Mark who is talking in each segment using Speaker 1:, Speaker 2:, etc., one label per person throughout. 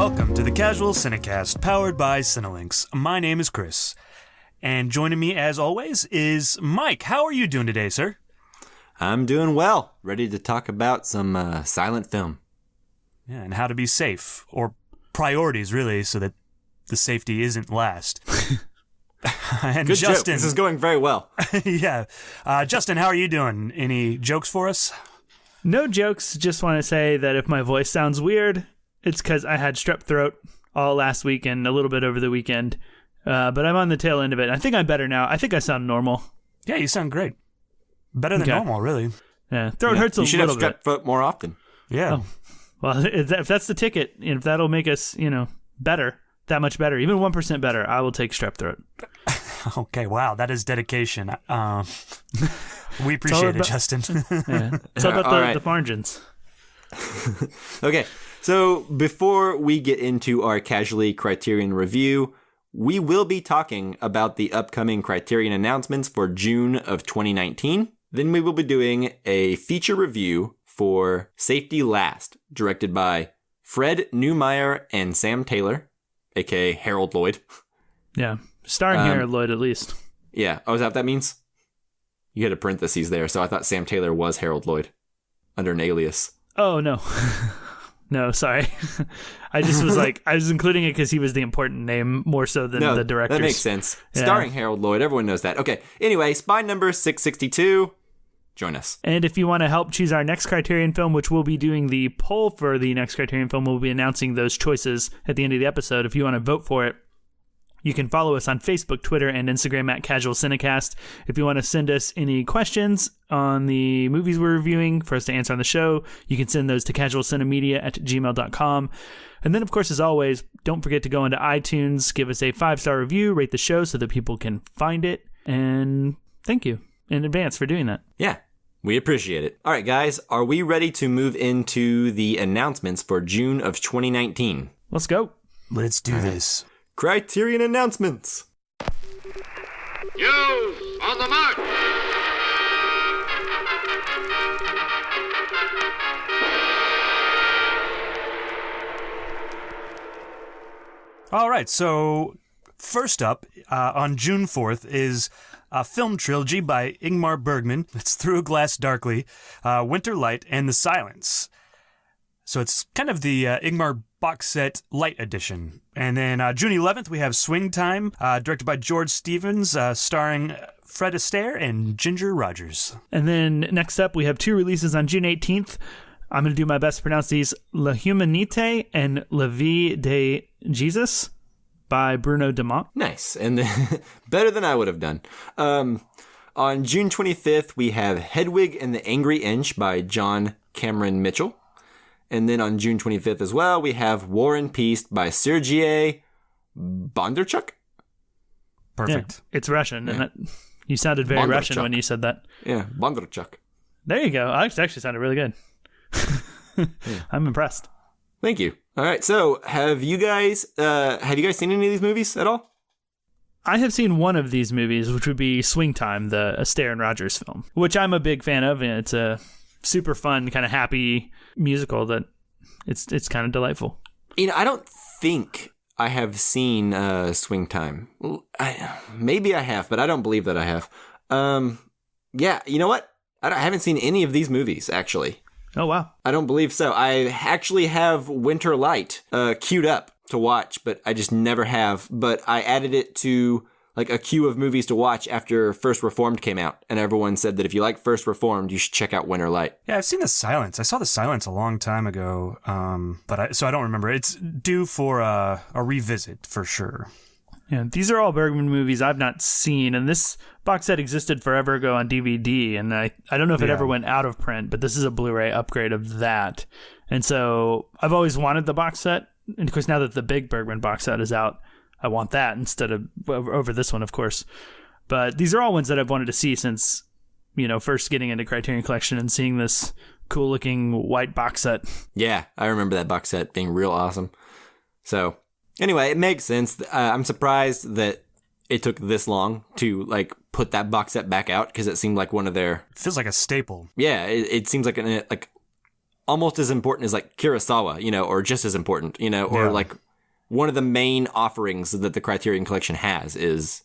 Speaker 1: Welcome to the Casual Cinecast, powered by Cinelinx. My name is Chris, and joining me, as always, is Mike. How are you doing today, sir?
Speaker 2: I'm doing well. Ready to talk about some silent film.
Speaker 1: Yeah, and how to be safe, or priorities, really, so that the safety isn't last. And
Speaker 2: Good
Speaker 1: Justin,
Speaker 2: joke. This is going very well.
Speaker 1: Yeah. Justin, how are you doing? Any jokes for us?
Speaker 3: No jokes. Just want to say that if my voice sounds weird, it's because I had strep throat all last week and a little bit over the weekend. But I'm on the tail end of it. I think I'm better now. I think I sound normal.
Speaker 1: Yeah, you sound great. Better than normal, really.
Speaker 3: Yeah, throat hurts a little bit.
Speaker 2: You should have strep throat more often.
Speaker 1: Yeah.
Speaker 3: Oh. Well, if that's the ticket, if that'll make us, better, that much better, even 1% better, I will take strep throat.
Speaker 1: Okay, wow, that is dedication. We appreciate it, Justin.
Speaker 3: Yeah. It's all about the margins.
Speaker 2: Okay, so before we get into our Casually Criterion review, we will be talking about the upcoming Criterion announcements for June of 2019. Then we will be doing a feature review for Safety Last, directed by Fred Neumeier and Sam Taylor, aka Harold Lloyd.
Speaker 3: Yeah, starring Harold Lloyd at least.
Speaker 2: Yeah, is that what that means? You had a parentheses there, so I thought Sam Taylor was Harold Lloyd under an alias.
Speaker 3: Oh, no. No, sorry. I just was I was including it because he was the important name more so than the directors.
Speaker 2: That makes sense.
Speaker 3: Yeah.
Speaker 2: Starring Harold Lloyd, everyone knows that. Okay, anyway, spine number 662. Join us.
Speaker 3: And if you want to help choose our next Criterion film, which we'll be doing the poll for the next Criterion film, we'll be announcing those choices at the end of the episode. If you want to vote for it, you can follow us on Facebook, Twitter, and Instagram at Casual Cinecast. If you want to send us any questions on the movies we're reviewing for us to answer on the show, you can send those to casualcinemedia at gmail.com. And then, of course, as always, don't forget to go into iTunes, give us a 5-star review, rate the show so that people can find it. And thank you in advance for doing that.
Speaker 2: Yeah, we appreciate it. All right, guys, are we ready to move into the announcements for June of 2019?
Speaker 3: Let's go.
Speaker 1: Let's do this.
Speaker 2: Criterion announcements.
Speaker 4: You on the mark.
Speaker 1: All right, so first up, on June 4th, is a film trilogy by Ingmar Bergman. It's Through a Glass Darkly, Winter Light, and The Silence. So it's kind of the Ingmar box set light edition. And then June 11th, we have Swing Time, directed by George Stevens, starring Fred Astaire and Ginger Rogers.
Speaker 3: And then next up, we have 2 releases on June 18th. I'm going to do my best to pronounce these. La Humanité and La Vie de Jesus by Bruno Dumont.
Speaker 2: Nice. And then, better than I would have done. On June 25th, we have Hedwig and the Angry Inch by John Cameron Mitchell. And then on June 25th as well, we have War and Peace by Sergei Bondarchuk.
Speaker 1: Perfect.
Speaker 3: Yeah, it's Russian, and you sounded very Russian when you said that.
Speaker 2: Yeah, Bondarchuk.
Speaker 3: There you go. It actually sounded really good. I'm impressed.
Speaker 2: Thank you. All right, so have you guys seen any of these movies at all?
Speaker 3: I have seen one of these movies, which would be Swing Time, the Astaire and Rogers film, which I'm a big fan of, and it's a super fun, kind of happy musical that it's kind of delightful.
Speaker 2: I don't think I have seen Swing Time. Maybe I have, but I don't believe that I have. Yeah, you know what? I haven't seen any of these movies, actually.
Speaker 3: Oh, wow.
Speaker 2: I don't believe so. I actually have Winter Light queued up to watch, but I just never have. But I added it to a queue of movies to watch after First Reformed came out. And everyone said that if you like First Reformed, you should check out Winter Light.
Speaker 1: Yeah, I've seen The Silence. I saw The Silence a long time ago, so I don't remember. It's due for a revisit for sure.
Speaker 3: Yeah, these are all Bergman movies I've not seen, and this box set existed forever ago on DVD, and I don't know if it ever went out of print, but this is a Blu-ray upgrade of that. And so I've always wanted the box set, and of course now that the big Bergman box set is out, I want that instead of over this one, of course. But these are all ones that I've wanted to see since, first getting into Criterion Collection and seeing this cool-looking white box set.
Speaker 2: Yeah, I remember that box set being real awesome. So anyway, it makes sense. I'm surprised that it took this long to put that box set back out because it seemed like one of their.
Speaker 1: It feels like a staple.
Speaker 2: Yeah, it seems like almost as important as like Kurosawa, you know, or just as important, you know, or like one of the main offerings that the Criterion Collection has is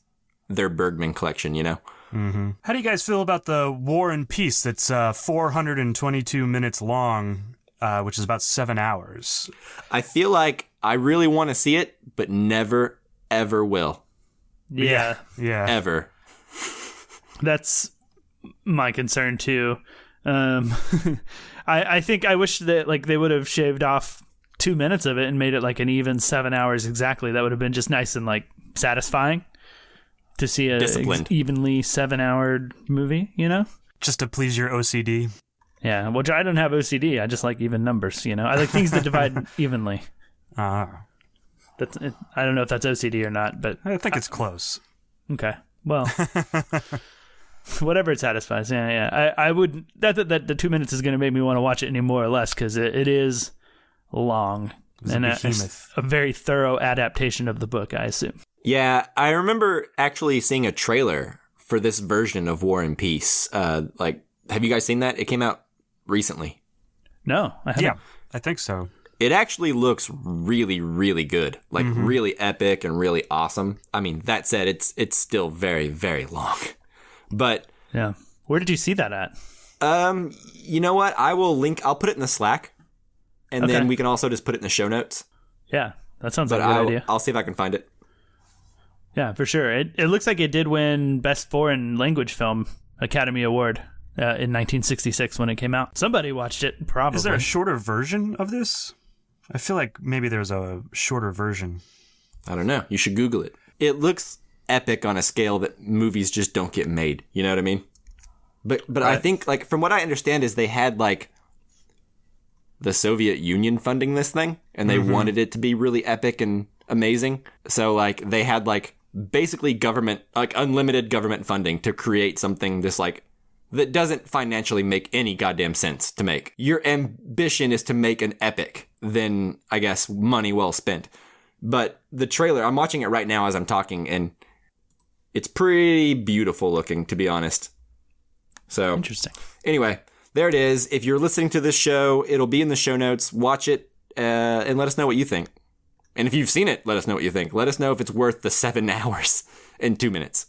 Speaker 2: their Bergman collection, you know.
Speaker 1: Mm-hmm. How do you guys feel about the War and Peace that's 422 minutes long, which is about 7 hours?
Speaker 2: I feel like I really want to see it, but never, ever will.
Speaker 3: Yeah.
Speaker 2: Ever.
Speaker 3: That's my concern too. I think I wish that like they would have shaved off 2 minutes of it and made it like an even 7 hours exactly. That would have been just nice and like satisfying to see a evenly 7 hour movie, you know?
Speaker 1: Just to please your OCD.
Speaker 3: Yeah, well, I don't have OCD. I just like even numbers, you know? I like things that divide evenly. That's it. I don't know if that's OCD or not, but...
Speaker 1: I think it's close.
Speaker 3: Okay, well... Whatever it satisfies, yeah. I would... That the 2 minutes is going to make me want to watch it any more or less, because it is long. And it's a very thorough adaptation of the book, I assume.
Speaker 2: Yeah, I remember actually seeing a trailer for this version of War and Peace. Like, have you guys seen that? It came out recently.
Speaker 3: No, I haven't.
Speaker 1: Yeah, I think so.
Speaker 2: It actually looks really, really good. Like, really epic and really awesome. I mean, that said, it's still very, very long. But...
Speaker 3: Yeah. Where did you see that at?
Speaker 2: You know what? I'll put it in the Slack. And then we can also just put it in the show notes.
Speaker 3: Yeah, that sounds like a good idea.
Speaker 2: I'll see if I can find it.
Speaker 3: Yeah, for sure. It looks like it did win Best Foreign Language Film Academy Award in 1966 when it came out. Somebody watched it, probably.
Speaker 1: Is there a shorter version of this? I feel like maybe there's a shorter version.
Speaker 2: I don't know. You should Google it. It looks epic on a scale that movies just don't get made. You know what I mean? But right. I think, like, from what I understand is they had, like, the Soviet Union funding this thing, and they wanted it to be really epic and amazing. So, like, they had, like, basically government, like, unlimited government funding to create something this, like, that doesn't financially make any goddamn sense to make. Your ambition is to make an epic, then, I guess, money well spent. But the trailer, I'm watching it right now as I'm talking, and it's pretty beautiful looking, to be honest. So,
Speaker 3: interesting.
Speaker 2: Anyway, there it is. If you're listening to this show, it'll be in the show notes. Watch it and let us know what you think. And if you've seen it, let us know what you think. Let us know if it's worth the 7 hours and 2 minutes.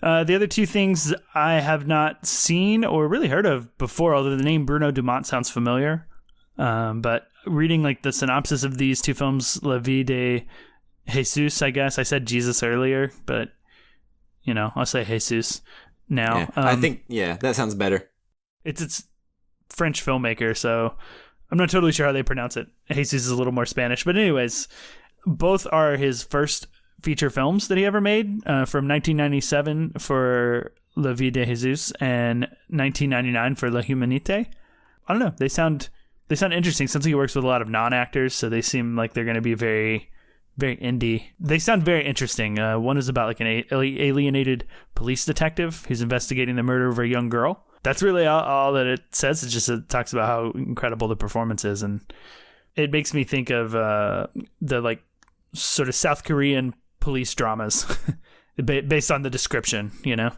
Speaker 3: The other two things I have not seen or really heard of before, although the name Bruno Dumont sounds familiar. But reading like the synopsis of these two films, La Vie de Jesus, I guess. I said Jesus earlier, but, you know, I'll say Jesus now.
Speaker 2: Yeah, I think, that sounds better.
Speaker 3: It's French filmmaker, so I'm not totally sure how they pronounce it. Jesus is a little more Spanish. But anyways, both are his first feature films that he ever made, from 1997 for La Vie de Jesus and 1999 for La Humanité. I don't know. They sound interesting. Since he works with a lot of non-actors, so they seem like they're going to be very, very indie. They sound very interesting. One is about like an alienated police detective who's investigating the murder of a young girl. That's really all that it says. It talks about how incredible the performance is, and it makes me think of the like sort of South Korean police dramas based on the description, you know?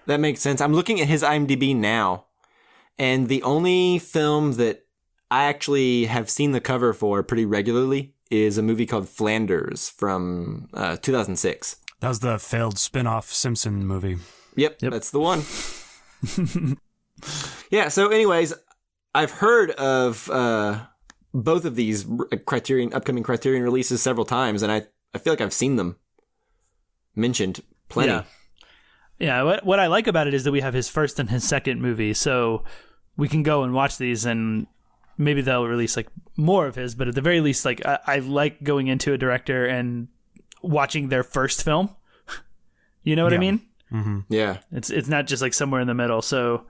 Speaker 2: That makes sense. I'm looking at his IMDb now, and the only film that I actually have seen the cover for pretty regularly is a movie called Flanders from 2006.
Speaker 1: That was the failed spin-off Simpson movie.
Speaker 2: Yep, that's the one. Yeah, so anyways, I've heard of both of these upcoming Criterion releases several times, and I feel like I've seen them mentioned plenty.
Speaker 3: Yeah, what I like about it is that we have his first and his second movie, so we can go and watch these, and maybe they'll release like more of his, but at the very least, like I like going into a director and watching their first film. You know what I mean?
Speaker 2: Mm-hmm. Yeah.
Speaker 3: It's not just like somewhere in the middle, so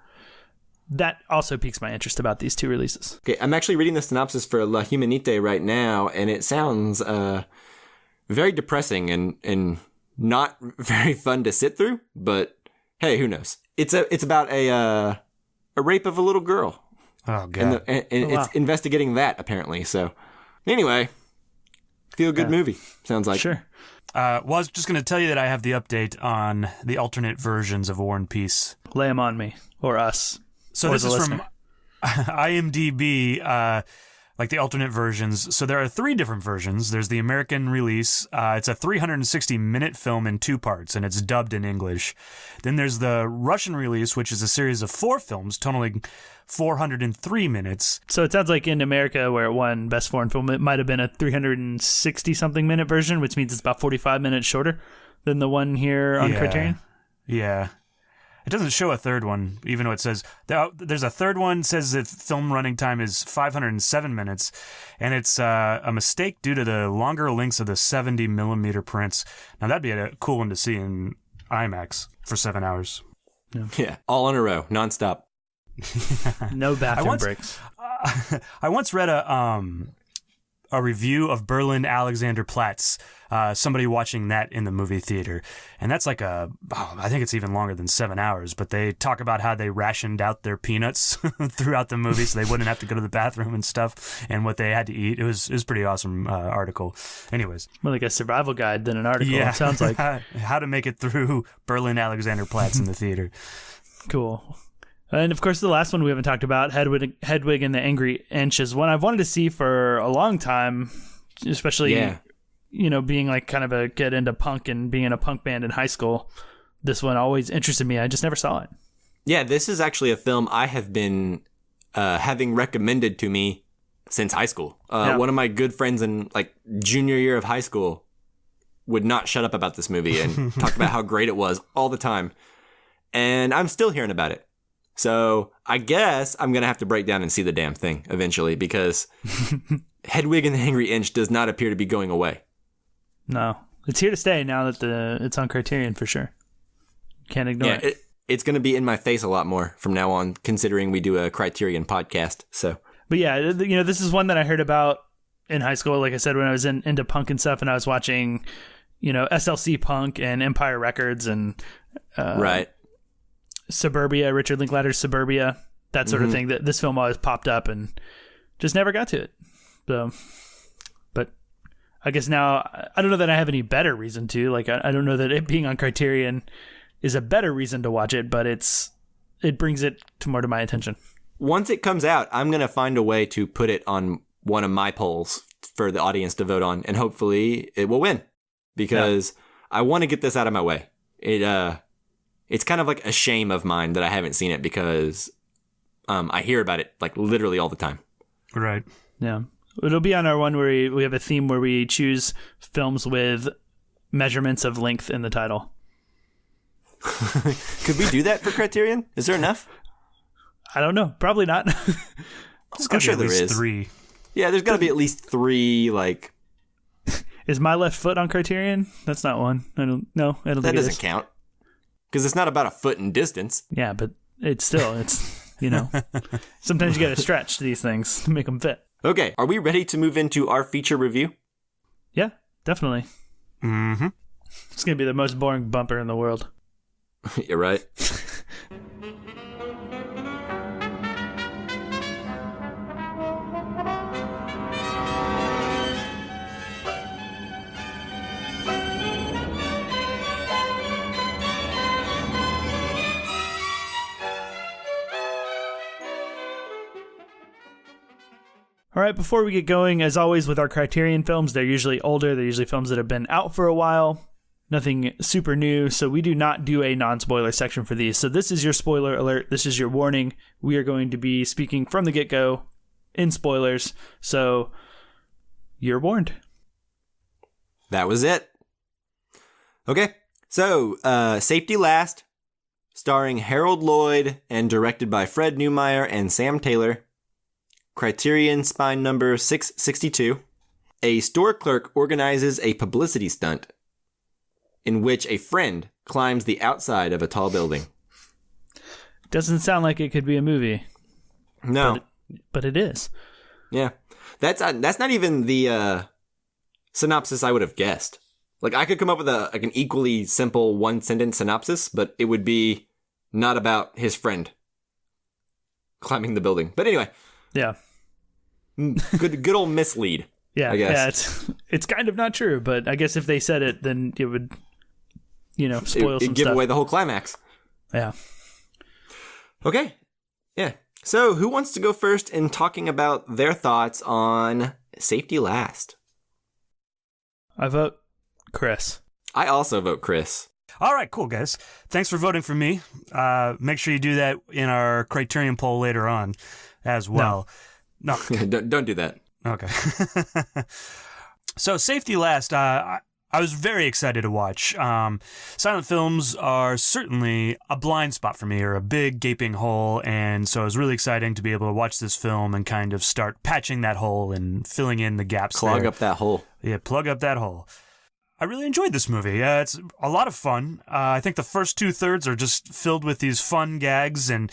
Speaker 3: that also piques my interest about these two releases.
Speaker 2: Okay, I'm actually reading the synopsis for La Humanité right now, and it sounds very depressing and not very fun to sit through, but hey, who knows? It's about a rape of a little girl.
Speaker 1: Oh, God.
Speaker 2: And it's investigating that, apparently. So, anyway, feel good movie, sounds like.
Speaker 3: Sure.
Speaker 1: Well, I was just going to tell you that I have the update on the alternate versions of War and Peace.
Speaker 3: Lay them on me, or us.
Speaker 1: So
Speaker 3: or
Speaker 1: this is
Speaker 3: listener.
Speaker 1: IMDb, like the alternate versions. So there are 3 different versions. There's the American release. It's a 360-minute film in 2 parts, and it's dubbed in English. Then there's the Russian release, which is a series of 4 films, totaling 403 minutes.
Speaker 3: So it sounds like in America, where it won Best Foreign Film, it might have been a 360-something minute version, which means it's about 45 minutes shorter than the one here on Criterion.
Speaker 1: Yeah. It doesn't show a third one, even though it says there's a third one. Says that film running time is 507 minutes, and it's a mistake due to the longer lengths of the 70 millimeter prints. Now that'd be a cool one to see in IMAX for 7 hours.
Speaker 2: Yeah, all in a row, nonstop.
Speaker 3: No bathroom breaks.
Speaker 1: I once read a review of Berlin Alexanderplatz, somebody watching that in the movie theater. And that's like I think it's even longer than 7 hours, but they talk about how they rationed out their peanuts throughout the movie so they wouldn't have to go to the bathroom and stuff, and what they had to eat. It was pretty awesome article. Anyways.
Speaker 3: More like a survival guide than an article,
Speaker 1: yeah.
Speaker 3: It sounds like.
Speaker 1: How to make it through Berlin Alexanderplatz in the theater. Cool.
Speaker 3: And of course, the last one we haven't talked about, Hedwig and the Angry Inch, is one I've wanted to see for a long time, especially, being like kind of a get into punk and being in a punk band in high school. This one always interested me. I just never saw it.
Speaker 2: Yeah, this is actually a film I have been having recommended to me since high school. One of my good friends in like junior year of high school would not shut up about this movie and talk about how great it was all the time. And I'm still hearing about it. So I guess I'm going to have to break down and see the damn thing eventually, because Hedwig and the Angry Inch does not appear to be going away.
Speaker 3: No, it's here to stay now that it's on Criterion for sure. Can't ignore it.
Speaker 2: It's going to be in my face a lot more from now on, considering we do a Criterion podcast. So,
Speaker 3: but yeah, this is one that I heard about in high school. Like I said, when I was into punk and stuff, and I was watching, SLC Punk and Empire Records and
Speaker 2: right.
Speaker 3: Suburbia, Richard Linklater's Suburbia, that sort of thing. That this film always popped up and just never got to it. So, but I guess now I don't know that I have any better reason to. Like, I don't know that it being on Criterion is a better reason to watch it, but it brings it more to my attention.
Speaker 2: Once it comes out, I'm gonna find a way to put it on one of my polls for the audience to vote on, and hopefully it will win, because I want to get this out of my way. It's kind of like a shame of mine that I haven't seen it, because I hear about it like literally all the time.
Speaker 1: Right.
Speaker 3: Yeah. It'll be on our one where we have a theme where we choose films with measurements of length in the title.
Speaker 2: Could we do that for Criterion? Is there enough?
Speaker 3: I don't know. Probably not.
Speaker 2: I'm sure there is
Speaker 1: 3.
Speaker 2: Yeah, there's got to be at least 3. Like,
Speaker 3: is My Left Foot on Criterion? That's not one. I don't know.
Speaker 2: That doesn't count. Because it's not about a foot in distance.
Speaker 3: Yeah, but it's sometimes you got to stretch these things to make them fit.
Speaker 2: Okay, are we ready to move into our feature review?
Speaker 3: Yeah, definitely.
Speaker 1: Mm-hmm.
Speaker 3: It's going to be the most boring bumper in the world.
Speaker 2: You're right.
Speaker 3: All right, before we get going, as always with our Criterion films, they're usually older. They're usually films that have been out for a while. Nothing super new, so we do not do a non-spoiler section for these. So this is your spoiler alert. This is your warning. We are going to be speaking from the get-go in spoilers, so you're warned.
Speaker 2: That was it. Okay, so Safety Last, starring Harold Lloyd and directed by Fred Neumeier and Sam Taylor. Criterion spine number 662. A store clerk organizes a publicity stunt in which a friend climbs the outside of a tall building.
Speaker 3: Doesn't sound like it could be a movie.
Speaker 2: No.
Speaker 3: But it is.
Speaker 2: Yeah. That's not even the synopsis I would have guessed. Like, I could come up with an equally simple one-sentence synopsis, but it would be not about his friend climbing the building. But anyway.
Speaker 3: Yeah.
Speaker 2: Good old mislead.
Speaker 3: Yeah,
Speaker 2: I guess.
Speaker 3: Yeah, it's kind of not true, but I guess if they said it, then it would, spoil some
Speaker 2: give
Speaker 3: stuff.
Speaker 2: Away the whole climax.
Speaker 3: Yeah.
Speaker 2: Okay. Yeah. So, who wants to go first in talking about their thoughts on Safety Last?
Speaker 3: I vote Chris.
Speaker 2: I also vote Chris.
Speaker 1: All right, cool, guys. Thanks for voting for me. Make sure you do that in our Criterion poll later on as well. No.
Speaker 2: Don't do that.
Speaker 1: Okay. So, Safety Last, I was very excited to watch. Silent films are certainly a blind spot for me, or a big gaping hole, and so it was really exciting to be able to watch this film and kind of start patching that hole and filling in the gaps.
Speaker 2: Clog up that hole.
Speaker 1: Yeah, plug up that hole. I really enjoyed this movie. It's a lot of fun. I think the first 2/3 are just filled with these fun gags and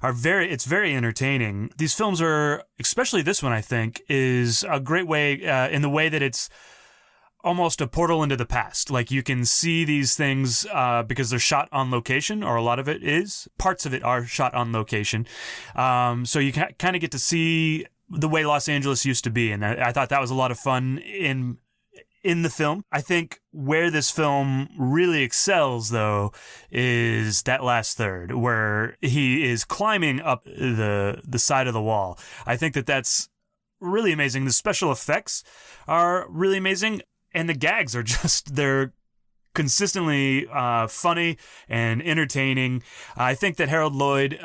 Speaker 1: it's very entertaining. These films are, especially this one, I think, is a great way in the way that it's almost a portal into the past. Like, you can see these things because they're shot on location, or a lot of it is. Parts of it are shot on location. So you kind of get to see the way Los Angeles used to be, and I thought that was a lot of fun in the film. I think where this film really excels, though, is that last third where he is climbing up the side of the wall. I think that's really amazing. The special effects are really amazing, and the gags are they're consistently funny and entertaining. I think that Harold Lloyd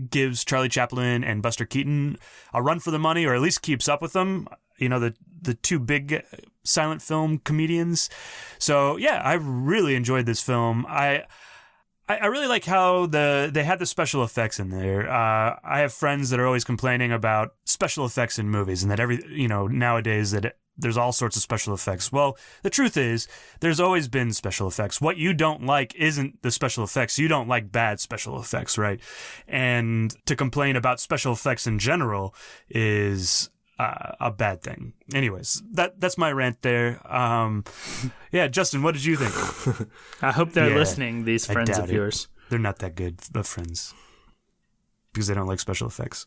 Speaker 1: gives Charlie Chaplin and Buster Keaton a run for the money, or at least keeps up with them. You know, the two big silent film comedians. So yeah, I really enjoyed this film. I really like how they had the special effects in there. I have friends that are always complaining about special effects in movies, and that nowadays that there's all sorts of special effects. Well, the truth is, there's always been special effects. What you don't like isn't the special effects. You don't like bad special effects, right? And to complain about special effects in general is a bad thing. Anyways, that's my rant there. Yeah, Justin, what did you think?
Speaker 3: I hope they're listening, these friends of yours.
Speaker 1: They're not that good of friends because they don't like special effects.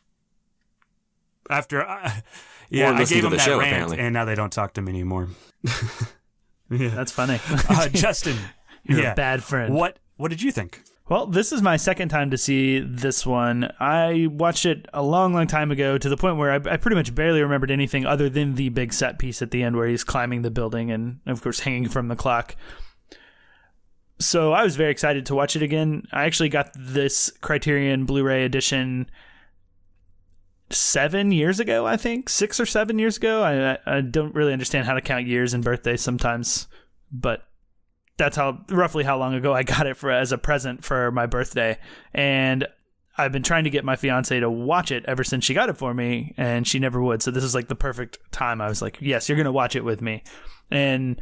Speaker 1: After, I gave them that rant, apparently. And now they don't talk to me anymore.
Speaker 3: Yeah, that's funny.
Speaker 1: Justin,
Speaker 3: you're a bad friend.
Speaker 1: What did you think?
Speaker 3: Well, this is my second time to see this one. I watched it a long, long time ago, to the point where I pretty much barely remembered anything other than the big set piece at the end where he's climbing the building and, of course, hanging from the clock. So I was very excited to watch it again. I actually got this Criterion Blu-ray edition 7 years ago, I think. 6 or 7 years ago. I don't really understand how to count years and birthdays sometimes, but that's roughly how long ago I got it as a present for my birthday. And I've been trying to get my fiance to watch it ever since she got it for me, and she never would. So this is like the perfect time. I was like, yes, you're going to watch it with me. And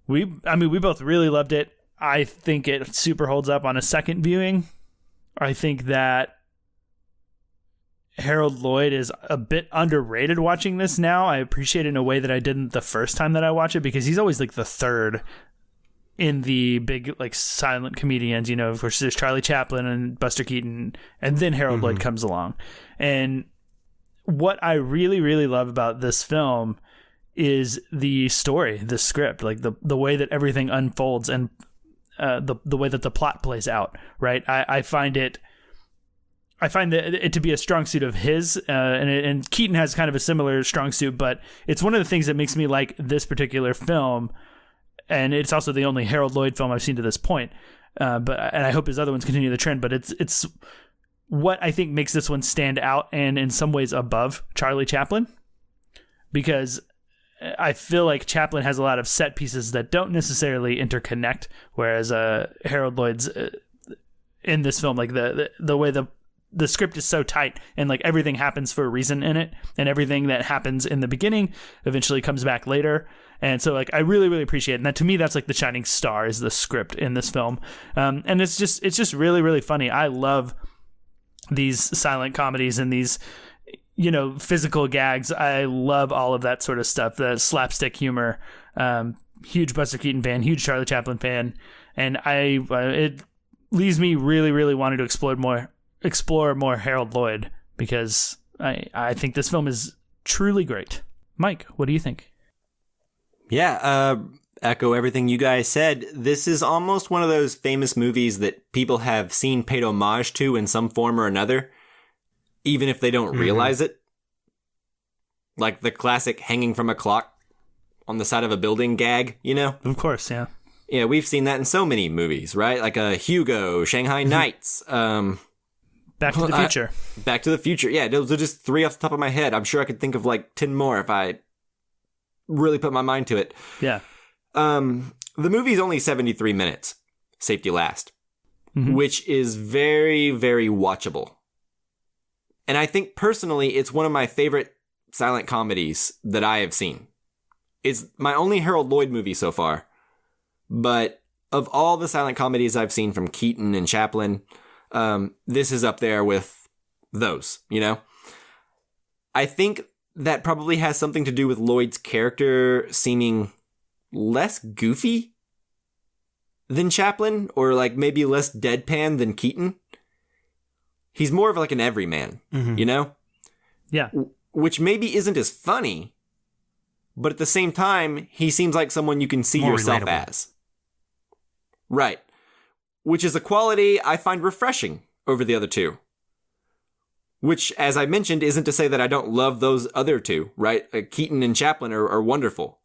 Speaker 3: we both really loved it. I think it super holds up on a second viewing. I think that Harold Lloyd is a bit underrated watching this now. I appreciate it in a way that I didn't the first time that I watched it, because he's always like the third in the big like silent comedians. You know, of course, there's Charlie Chaplin and Buster Keaton, and then Harold Lloyd comes along. And what I really, really love about this film is the story, the script, like the way that everything unfolds, and the way that the plot plays out. Right, I find it to be a strong suit of his, and Keaton has kind of a similar strong suit, but it's one of the things that makes me like this particular film. And it's also the only Harold Lloyd film I've seen to this point. And I hope his other ones continue the trend, but it's what I think makes this one stand out, and in some ways above Charlie Chaplin, because I feel like Chaplin has a lot of set pieces that don't necessarily interconnect, whereas Harold Lloyd's in this film, like the way the script is so tight, and like everything happens for a reason in it, and everything that happens in the beginning eventually comes back later. And so like I really, really appreciate it. And that, to me, that's like the shining star, is the script in this film. And it's just really, really funny. I love these silent comedies and these, physical gags. I love all of that sort of stuff, the slapstick humor. Huge Buster Keaton fan, huge Charlie Chaplin fan. And it leaves me really, really wanting to explore more Harold Lloyd, because I think this film is truly great. Mike, what do you think?
Speaker 2: Yeah, echo everything you guys said. This is almost one of those famous movies that people have seen paid homage to in some form or another. even if they don't realize it. Like the classic hanging from a clock on the side of a building gag, you know?
Speaker 3: Of course, yeah.
Speaker 2: Yeah, we've seen that in so many movies, right? Like Hugo, Shanghai Nights,
Speaker 3: Back to the Future.
Speaker 2: Back to the Future. Yeah, those are just 3 off the top of my head. I'm sure I could think of like 10 more if I really put my mind to it.
Speaker 3: Yeah.
Speaker 2: The movie's only 73 minutes, safety last, which is very, very watchable. And I think personally, it's one of my favorite silent comedies that I have seen. It's my only Harold Lloyd movie so far. But of all the silent comedies I've seen from Keaton and Chaplin, this is up there with those, you know? I think that probably has something to do with Lloyd's character seeming less goofy than Chaplin, or like maybe less deadpan than Keaton. He's more of like an everyman, you know?
Speaker 3: Yeah.
Speaker 2: Which maybe isn't as funny, but at the same time, he seems like someone you can see
Speaker 1: More
Speaker 2: yourself
Speaker 1: relatable.
Speaker 2: as. Right. Which is a quality I find refreshing over the other two. Which, as I mentioned, isn't to say that I don't love those other two, right? Keaton and Chaplin are wonderful.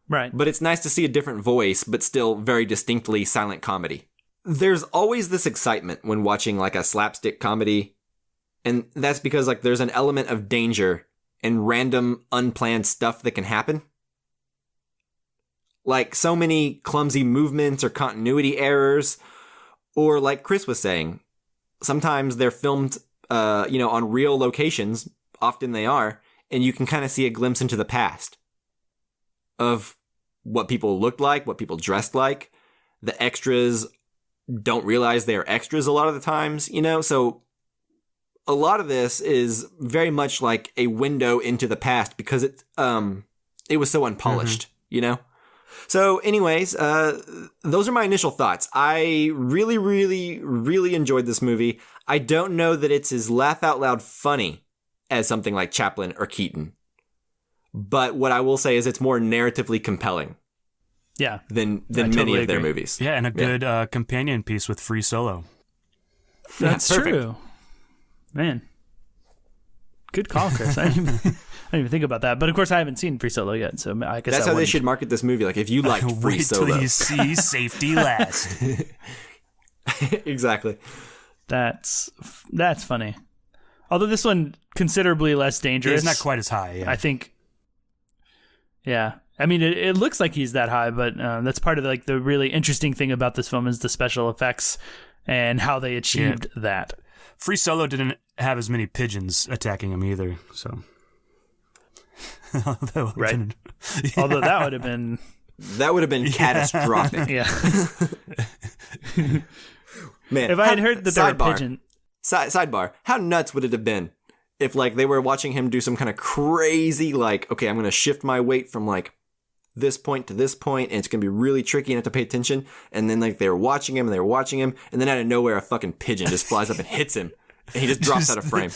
Speaker 3: Right.
Speaker 2: But it's nice to see a different voice, but still very distinctly silent comedy. There's always this excitement when watching like a slapstick comedy. And that's because like there's an element of danger and random unplanned stuff that can happen. Like so many clumsy movements or continuity errors. Or like Chris was saying, sometimes they're filmed, on real locations. Often they are. And you can kind of see a glimpse into the past of what people looked like, what people dressed like. The extras don't realize they're extras a lot of the times, you know? So a lot of this is very much like a window into the past because it was so unpolished, you know? So anyways, those are my initial thoughts. I really, really, really enjoyed this movie. I don't know that it's as laugh out loud funny as something like Chaplin or Keaton. But what I will say is it's more narratively compelling.
Speaker 3: Yeah.
Speaker 2: Than
Speaker 3: totally
Speaker 2: many of their
Speaker 3: agree.
Speaker 2: movies.
Speaker 1: Yeah, and a good companion piece with Free Solo.
Speaker 3: That's
Speaker 2: perfect.
Speaker 3: true. Man. Good call, Chris. I didn't even think about that. But of course, I haven't seen Free Solo yet, so I guess
Speaker 2: That's how they should market this movie. Like, if you like Free
Speaker 1: Wait
Speaker 2: Solo.
Speaker 1: till you see Safety Last.
Speaker 2: Exactly.
Speaker 3: That's funny. Although this one considerably less dangerous.
Speaker 1: It's not quite as high, yeah.
Speaker 3: I think. Yeah. I mean, it looks like he's that high, but that's part of like the really interesting thing about this film is the special effects and how they achieved that.
Speaker 1: Free Solo didn't have as many pigeons attacking him either, so.
Speaker 3: Right. Although that would have been...
Speaker 2: That would have been catastrophic.
Speaker 3: Yeah.
Speaker 2: Man,
Speaker 3: if I had heard that there were pigeons...
Speaker 2: Sidebar, how nuts would it have been if like they were watching him do some kind of crazy like, okay, I'm going to shift my weight from like this point to this point, and it's going to be really tricky and I have to pay attention. And then like they were watching him, and then out of nowhere a fucking pigeon just flies up and hits him, and he just drops out of frame.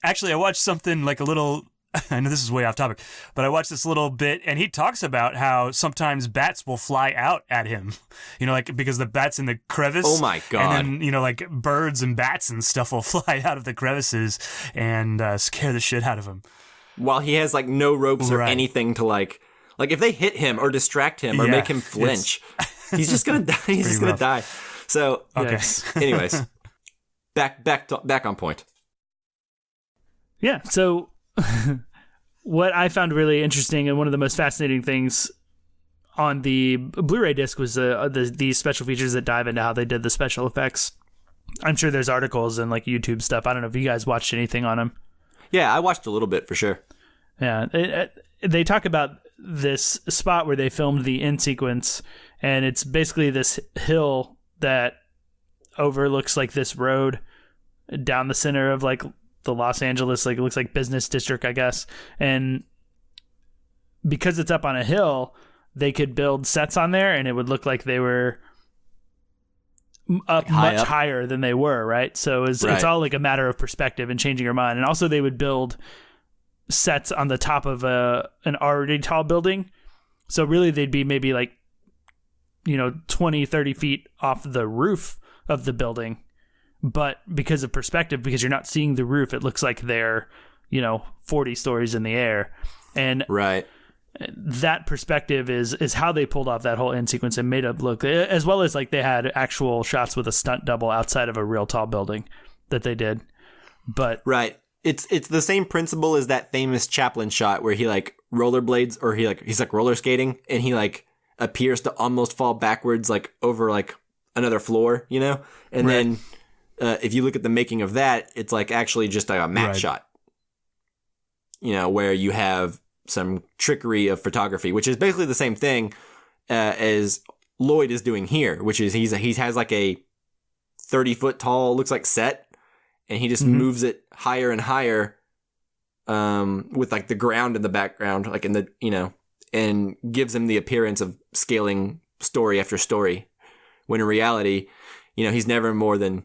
Speaker 1: Actually, I watched something like a little... I know this is way off topic, but I watched this little bit, and he talks about how sometimes bats will fly out at him, like because the bat's in the crevice.
Speaker 2: Oh my God.
Speaker 1: And then, like birds and bats and stuff will fly out of the crevices and scare the shit out of him.
Speaker 2: While he has like no ropes or
Speaker 1: Right.
Speaker 2: anything to like if they hit him or distract him or
Speaker 1: Yeah,
Speaker 2: make him flinch, he's just going to die. He's just going to die. So,
Speaker 1: Okay.
Speaker 2: anyways, back on point.
Speaker 3: Yeah, so what I found really interesting and one of the most fascinating things on the Blu-ray disc was these special features that dive into how they did the special effects. I'm sure there's articles and like YouTube stuff. I don't know if you guys watched anything on them.
Speaker 2: Yeah, I watched a little bit for sure.
Speaker 3: Yeah, they talk about this spot where they filmed the end sequence, and it's basically this hill that overlooks like this road down the center of like the Los Angeles, like it looks like business district, I guess. And because it's up on a hill, they could build sets on there and it would look like they were up much higher than they were, right? So it's all like a matter of perspective and changing your mind. And also they would build sets on the top of an already tall building. So really they'd be maybe like, 20, 30 feet off the roof of the building. but because of perspective, because you're not seeing the roof, it looks like they're, 40 stories in the air. And
Speaker 2: Right.
Speaker 3: that perspective is how they pulled off that whole end sequence and made it look, as well as like they had actual shots with a stunt double outside of a real tall building that they did. But
Speaker 2: Right. It's the same principle as that famous Chaplin shot where he like rollerblades, or he's like roller skating, and he like appears to almost fall backwards like over like another floor, And then if you look at the making of that, it's like actually just like a matte shot, where you have some trickery of photography, which is basically the same thing as Lloyd is doing here, which is he has like a 30-foot tall, looks like set, and he just moves it higher and higher with like the ground in the background, like in the, and gives him the appearance of scaling story after story, when in reality, he's never more than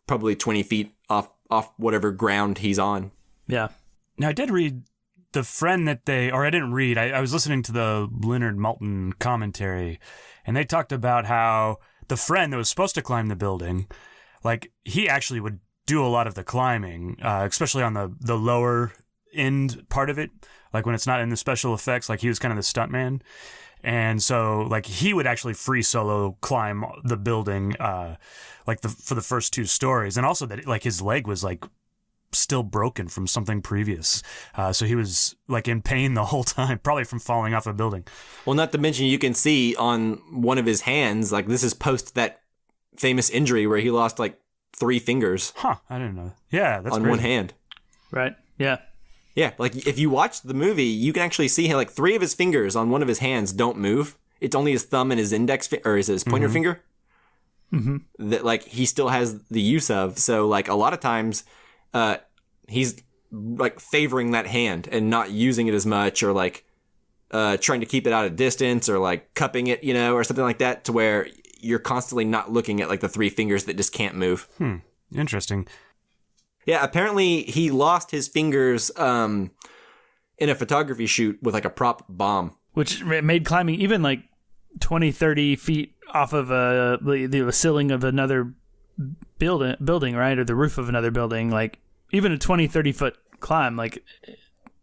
Speaker 2: probably 20 feet off whatever ground he's on.
Speaker 3: yeah.
Speaker 1: Now, I did read the friend that I didn't read, I was listening to the Leonard Maltin commentary, and they talked about how the friend that was supposed to climb the building, like, he actually would do a lot of the climbing, especially on the lower end part of it, like when it's not in the special effects, like he was kind of the stuntman. And so, like, he would actually free solo climb the building, for the first 2 stories. And also that, like, his leg was, like, still broken from something previous. So he was, like, in pain the whole time, probably from falling off a building.
Speaker 2: Well, not to mention you can see on one of his hands, like, this is post that famous injury where he lost, like, 3 fingers.
Speaker 1: Huh, I didn't know. Yeah, that's
Speaker 2: on
Speaker 1: crazy.
Speaker 2: one hand.
Speaker 3: Right. Yeah.
Speaker 2: Yeah, like if you watch the movie, you can actually see like 3 of his fingers on one of his hands don't move. It's only his thumb and his index or his pointer finger that like he still has the use of. So like a lot of times, he's like favoring that hand and not using it as much, or like trying to keep it out of distance, or like cupping it, or something like that, to where you're constantly not looking at like the 3 fingers that just can't move.
Speaker 1: Interesting.
Speaker 2: Yeah, apparently he lost his fingers in a photography shoot with like a prop bomb.
Speaker 3: Which made climbing even like 20, 30 feet off of the ceiling of another building, right? Or the roof of another building. Like even a 20, 30 foot climb, like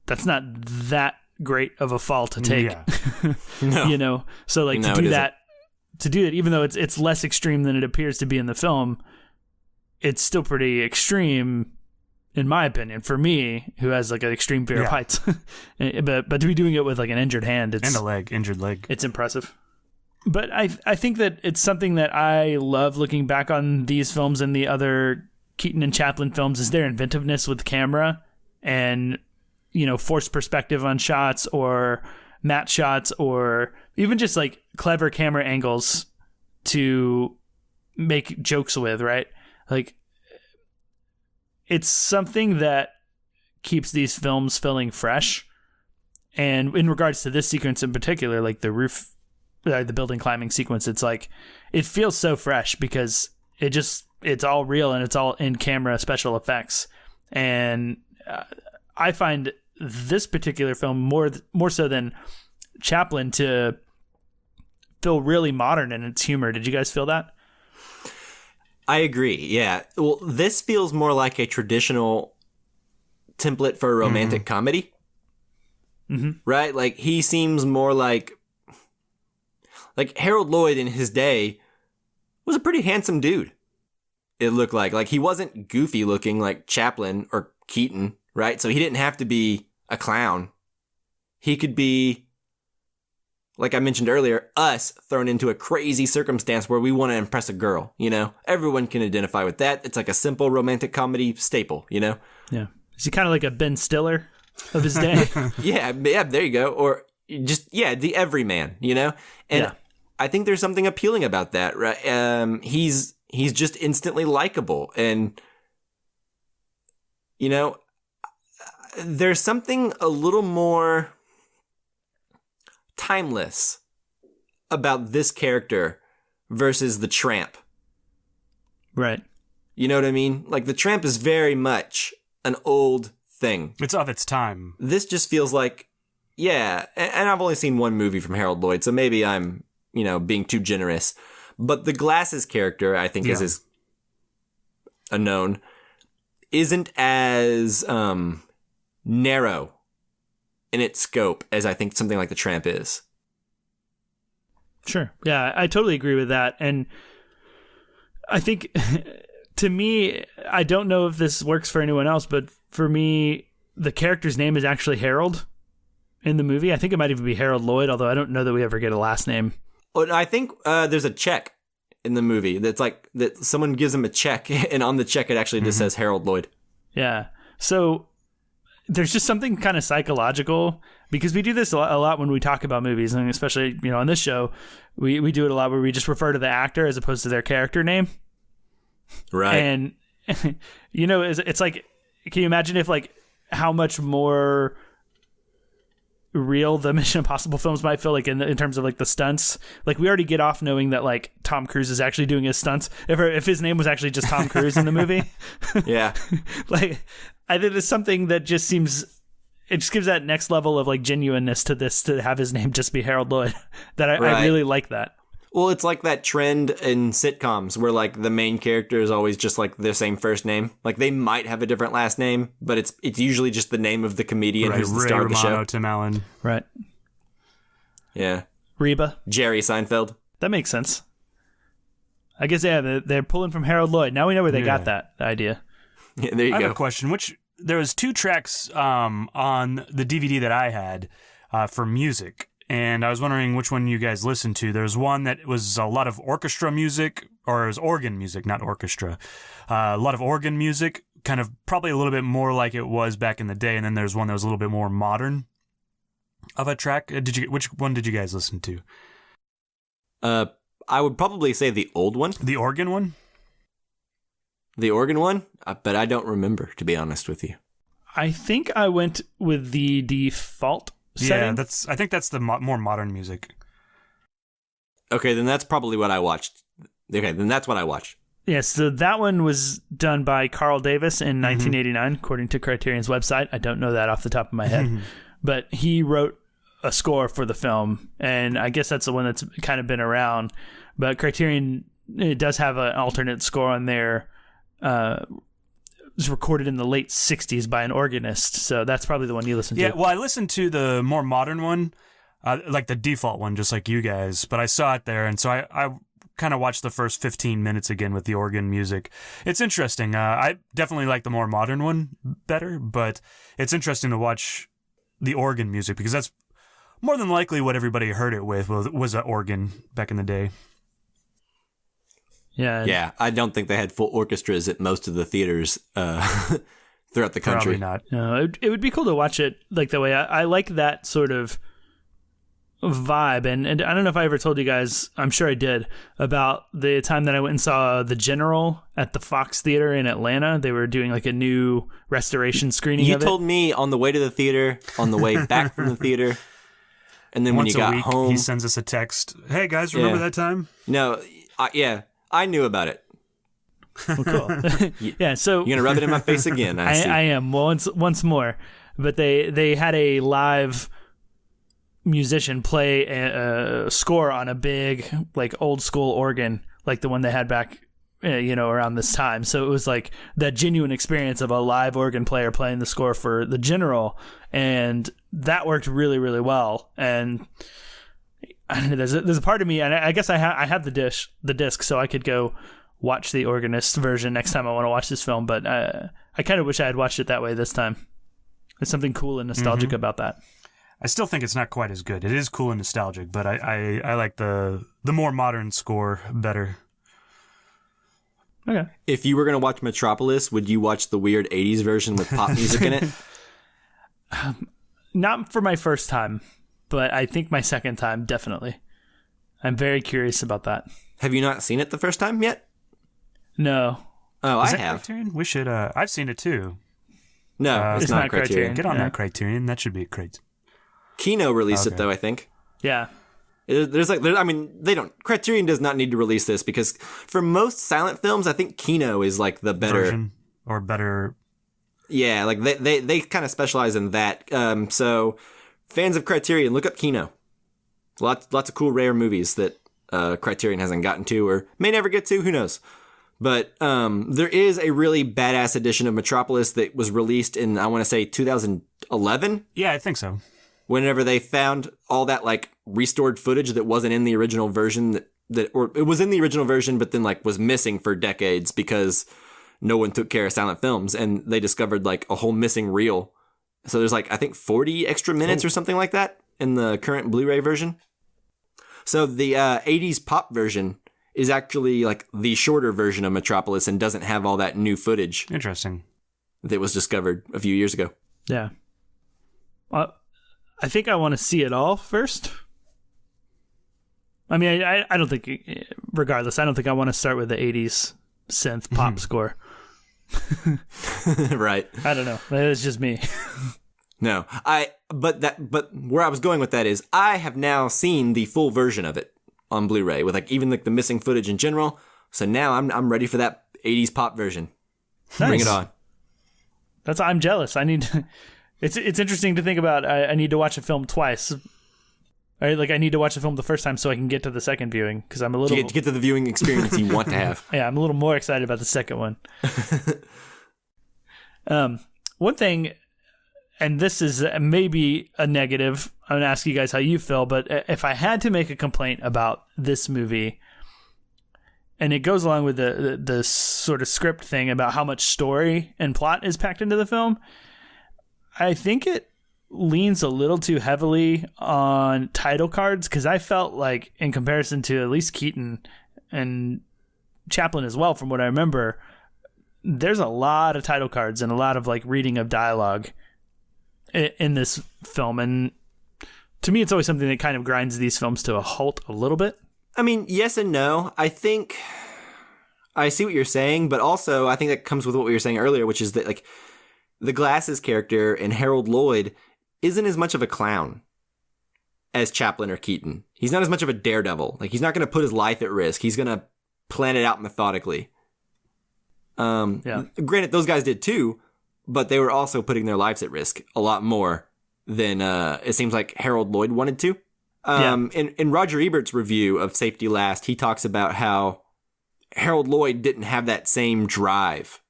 Speaker 3: that's not that great of a fall to take.
Speaker 1: Yeah.
Speaker 2: No.
Speaker 3: So like to do that, even though it's less extreme than it appears to be in the film, it's still pretty extreme, in my opinion, for me, who has like an extreme fear of heights. but to be doing it with like an injured hand,
Speaker 1: And a injured leg.
Speaker 3: It's impressive. But I think that it's something that I love looking back on these films and the other Keaton and Chaplin films, is their inventiveness with camera and, forced perspective on shots, or matte shots, or even just like clever camera angles to make jokes with, right? Like, it's something that keeps these films feeling fresh. And in regards to this sequence in particular, like the roof, the building climbing sequence, it's like, it feels so fresh because it's all real and it's all in camera special effects. And I find this particular film more so than Chaplin to feel really modern in its humor. Did you guys feel that?
Speaker 2: I agree. Yeah. Well, this feels more like a traditional template for a romantic comedy. Right? Like he seems more like Harold Lloyd in his day was a pretty handsome dude. It looked like he wasn't goofy looking like Chaplin or Keaton, right? So he didn't have to be a clown. He could be, like I mentioned earlier, us thrown into a crazy circumstance where we want to impress a girl, Everyone can identify with that. It's like a simple romantic comedy staple,
Speaker 3: Yeah. Is he kind of like a Ben Stiller of his day?
Speaker 2: yeah, there you go. Or just, the everyman, And I think there's something appealing about that, right? He's just instantly likable. And, there's something a little more timeless about this character versus the Tramp.
Speaker 3: Right.
Speaker 2: You know what I mean? Like the Tramp is very much an old thing.
Speaker 1: It's of its time.
Speaker 2: This just feels like, and I've only seen one movie from Harold Lloyd, so maybe I'm, being too generous. But the Glasses character, I think, is his unknown, isn't as narrow in its scope as I think something like The Tramp is.
Speaker 3: Sure. Yeah, I totally agree with that. And I think, to me, I don't know if this works for anyone else, but for me, the character's name is actually Harold in the movie. I think it might even be Harold Lloyd, although I don't know that we ever get a last name.
Speaker 2: Well, I think there's a check in the movie that's like that someone gives him a check, and on the check it actually just says Harold Lloyd.
Speaker 3: Yeah. So there's just something kind of psychological, because we do this a lot when we talk about movies, and especially, on this show, we do it a lot where we just refer to the actor as opposed to their character name.
Speaker 2: Right.
Speaker 3: And, it's like, can you imagine if, like, how much more real the Mission Impossible films might feel like in terms of, like, the stunts? Like, we already get off knowing that, like, Tom Cruise is actually doing his stunts. If his name was actually just Tom Cruise in the movie.
Speaker 2: Yeah.
Speaker 3: Like, I think it's something that just seems, it just gives that next level of, like, genuineness to this, to have his name just be Harold Lloyd. That I really like that.
Speaker 2: Well, it's like that trend in sitcoms where, like, the main character is always just, like, the same first name. Like, they might have a different last name, but it's usually just the name of the comedian who's the
Speaker 1: Ray
Speaker 2: star of the
Speaker 1: Romano,
Speaker 2: show.
Speaker 1: Tim Allen.
Speaker 3: Right.
Speaker 2: Yeah.
Speaker 3: Reba.
Speaker 2: Jerry Seinfeld.
Speaker 3: That makes sense. I guess, yeah, they're pulling from Harold Lloyd. Now we know where they got that idea.
Speaker 2: Yeah, there you
Speaker 1: I
Speaker 2: go.
Speaker 1: have a question. There was 2 tracks on the DVD that I had for music, and I was wondering which one you guys listened to. There's one that was a lot of orchestra music, or it was organ music, not orchestra. A lot of organ music, kind of probably a little bit more like it was back in the day, and then there's one that was a little bit more modern of a track. Which one did you guys listen to?
Speaker 2: I would probably say the old one.
Speaker 1: The organ one?
Speaker 2: The organ one? But I don't remember, to be honest with you.
Speaker 3: I think I went with the default setting.
Speaker 1: Yeah, I think that's the more modern music.
Speaker 2: Okay, then that's probably what I watched. Okay, then that's what I watched.
Speaker 3: Yeah, so that one was done by Carl Davis in 1989, according to Criterion's website. I don't know that off the top of my head. But he wrote a score for the film, and I guess that's the one that's kind of been around. But Criterion, it does have an alternate score on there. It was recorded in the late 60s by an organist, so that's probably the one you listened to.
Speaker 1: Yeah, well, I listened to the more modern one, like the default one, just like you guys, but I saw it there, and so I kind of watched the first 15 minutes again with the organ music. It's interesting. I definitely like the more modern one better, but it's interesting to watch the organ music, because that's more than likely what everybody heard it with was an organ back in the day.
Speaker 2: Yeah, I don't think they had full orchestras at most of the theaters throughout the country.
Speaker 1: Probably not.
Speaker 3: No, it would be cool to watch it like that way. I like that sort of vibe, and I don't know if I ever told you guys, I'm sure I did, about the time that I went and saw The General at the Fox Theater in Atlanta. They were doing like a new restoration screening of it.
Speaker 2: You told me on the way to the theater, on the way back from the theater, and then
Speaker 1: Once
Speaker 2: when you got
Speaker 1: a week,
Speaker 2: home,
Speaker 1: he sends us a text. Hey guys, remember that time?
Speaker 2: No, I knew about it.
Speaker 3: Well, cool. Yeah, so
Speaker 2: You're gonna rub it in my face again. I see.
Speaker 3: I am once more. But they had a live musician play a score on a big, like, old school organ, like the one they had back, around this time. So it was like that genuine experience of a live organ player playing the score for The General, and that worked really, really well. And I don't know, there's a part of me, and I guess I have the disc, so I could go watch the organist version next time I want to watch this film. But I kind of wish I had watched it that way this time. There's something cool and nostalgic about that.
Speaker 1: I still think it's not quite as good. It is cool and nostalgic, but I like the more modern score better.
Speaker 3: Okay.
Speaker 2: If you were gonna watch Metropolis, would you watch the weird '80s version with pop music in it?
Speaker 3: Not for my first time, but I think my second time, definitely. I'm very curious about that.
Speaker 2: Have you not seen it the first time yet?
Speaker 3: No.
Speaker 2: Oh,
Speaker 1: Is
Speaker 2: I
Speaker 1: that
Speaker 2: have.
Speaker 1: Criterion? We should. I've seen it too.
Speaker 2: No, it's not Criterion.
Speaker 1: Get on
Speaker 3: Yeah.
Speaker 1: that Criterion. That should be great.
Speaker 2: Kino released
Speaker 1: Okay.
Speaker 2: it though, I think.
Speaker 3: Yeah.
Speaker 2: Criterion does not need to release this, because for most silent films, I think Kino is like the better
Speaker 1: Version or better.
Speaker 2: Yeah, like they kind of specialize in that. So fans of Criterion, look up Kino. Lots of cool rare movies that Criterion hasn't gotten to or may never get to. Who knows? But there is a really badass edition of Metropolis that was released in, I want to say, 2011.
Speaker 1: Yeah, I think so.
Speaker 2: Whenever they found all that like restored footage that wasn't in the original version, or it was in the original version, but then like was missing for decades because no one took care of silent films, and they discovered like a whole missing reel. So there's like, I think 40 extra minutes or something like that in the current Blu-ray version. So the 80s pop version is actually like the shorter version of Metropolis and doesn't have all that new footage.
Speaker 1: Interesting.
Speaker 2: That was discovered a few years ago.
Speaker 3: Yeah. I think I want to see it all first. I mean, I don't think, regardless, I don't think I want to start with the 80s synth pop score.
Speaker 2: Right.
Speaker 3: I don't know. It's just me.
Speaker 2: No, but where I was going with that is I have now seen the full version of it on Blu-ray with like even like the missing footage in general. So now I'm ready for that 80s pop version.
Speaker 3: Nice.
Speaker 2: Bring it on.
Speaker 3: I'm jealous. I need to, it's interesting to think about. I need to watch a film twice. I need to watch the film the first time so I can get to the second viewing, because I'm a little...
Speaker 2: To get to the viewing experience you want to have.
Speaker 3: Yeah, I'm a little more excited about the second one. One thing, and this is maybe a negative, I'm going to ask you guys how you feel, but if I had to make a complaint about this movie, and it goes along with the sort of script thing about how much story and plot is packed into the film, I think it leans a little too heavily on title cards, because I felt like, in comparison to at least Keaton and Chaplin as well, from what I remember, there's a lot of title cards and a lot of like reading of dialogue in this film, and to me it's always something that kind of grinds these films to a halt a little bit.
Speaker 2: I mean, yes and no. I think I see what you're saying, but also I think that comes with what we were saying earlier, which is that like the Glasses character and Harold Lloyd isn't as much of a clown as Chaplin or Keaton. He's not as much of a daredevil. Like, he's not going to put his life at risk. He's going to plan it out methodically. Granted, those guys did too, but they were also putting their lives at risk a lot more than it seems like Harold Lloyd wanted to. In Roger Ebert's review of Safety Last, he talks about how Harold Lloyd didn't have that same drive,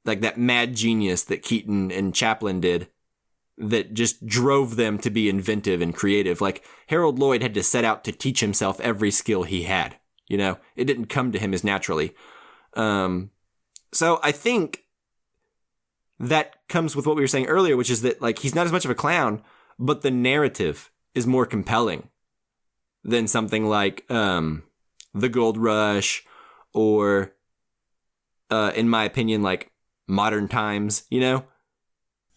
Speaker 2: like that mad genius that Keaton and Chaplin did, that just drove them to be inventive and creative. Like, Harold Lloyd had to set out to teach himself every skill he had. You know, it didn't come to him as naturally. So I think that comes with what we were saying earlier, which is that like he's not as much of a clown, but the narrative is more compelling than something like The Gold Rush or, in my opinion, like Modern Times, you know?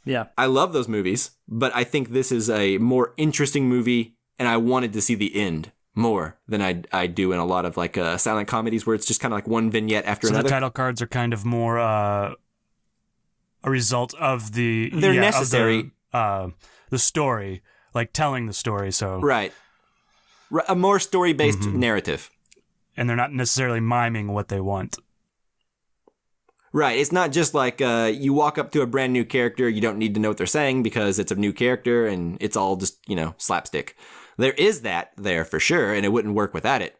Speaker 3: Yeah.
Speaker 2: I love those movies, but I think this is a more interesting movie, and I wanted to see the end more than I do in a lot of like silent comedies where it's just kind of like one vignette after another.
Speaker 1: So the title cards are kind of more a result of the...
Speaker 2: They're necessary.
Speaker 1: Of the story, like telling the story, so...
Speaker 2: Right. A more story-based narrative.
Speaker 1: And they're not necessarily miming what they want.
Speaker 2: Right. It's not just like you walk up to a brand new character, you don't need to know what they're saying because it's a new character and it's all just, you know, slapstick. There is that there for sure, and it wouldn't work without it.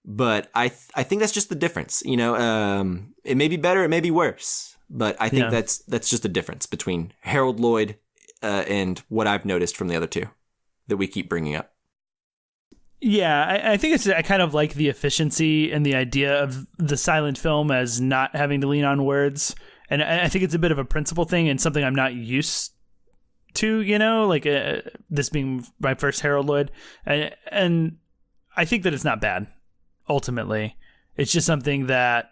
Speaker 2: But I think that's just the difference. You know, it may be better, it may be worse, but I think that's just a difference between Harold Lloyd and what I've noticed from the other two that we keep bringing up.
Speaker 3: Yeah, I think I kind of like the efficiency and the idea of the silent film as not having to lean on words. And I think it's a bit of a principle thing and something I'm not used to, you know, like this being my first Harold Lloyd. And I think that it's not bad, ultimately. It's just something that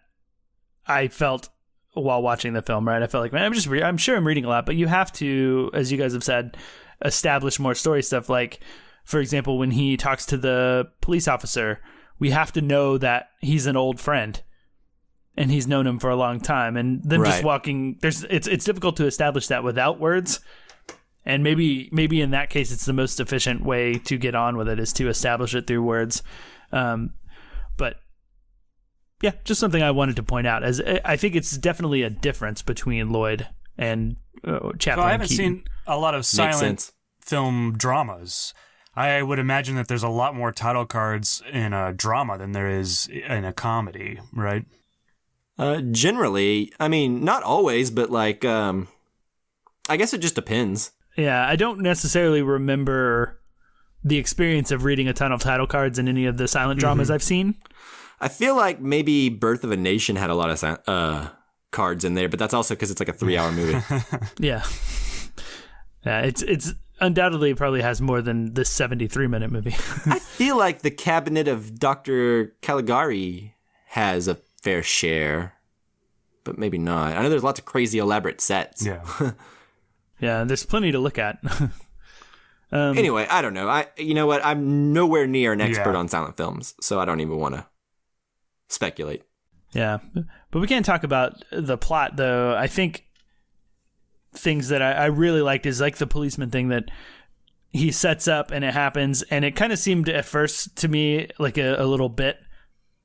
Speaker 3: I felt while watching the film, right? I felt like, man, I'm sure I'm reading a lot, but you have to, as you guys have said, establish more story stuff. Like, for example, when he talks to the police officer, we have to know that he's an old friend and he's known him for a long time. And then just walking, it's difficult to establish that without words. And maybe in that case, it's the most efficient way to get on with it is to establish it through words. But yeah, just something I wanted to point out, as I think it's definitely a difference between Lloyd and Chaplin.
Speaker 1: Well, I haven't
Speaker 3: Keaton.
Speaker 1: seen a lot of silent film dramas. I would imagine that there's a lot more title cards in a drama than there is in a comedy, right?
Speaker 2: Generally, I mean, not always, but like, I guess it just depends.
Speaker 3: Yeah, I don't necessarily remember the experience of reading a ton of title cards in any of the silent dramas I've seen.
Speaker 2: I feel like maybe Birth of a Nation had a lot of cards in there, but that's also because it's like a 3-hour movie.
Speaker 3: Yeah. Yeah, it's undoubtedly probably has more than this 73-minute movie.
Speaker 2: I feel like the Cabinet of Dr. Caligari has a fair share, but maybe not. I know there's lots of crazy elaborate sets.
Speaker 1: Yeah.
Speaker 3: Yeah, there's plenty to look at.
Speaker 2: Anyway, I don't know. You know what? I'm nowhere near an expert
Speaker 1: Yeah.
Speaker 2: on silent films, so I don't even want to speculate.
Speaker 3: Yeah, but we can't talk about the plot, though. I think things that I really liked is like the policeman thing that he sets up and it happens, and it kind of seemed at first to me like a little bit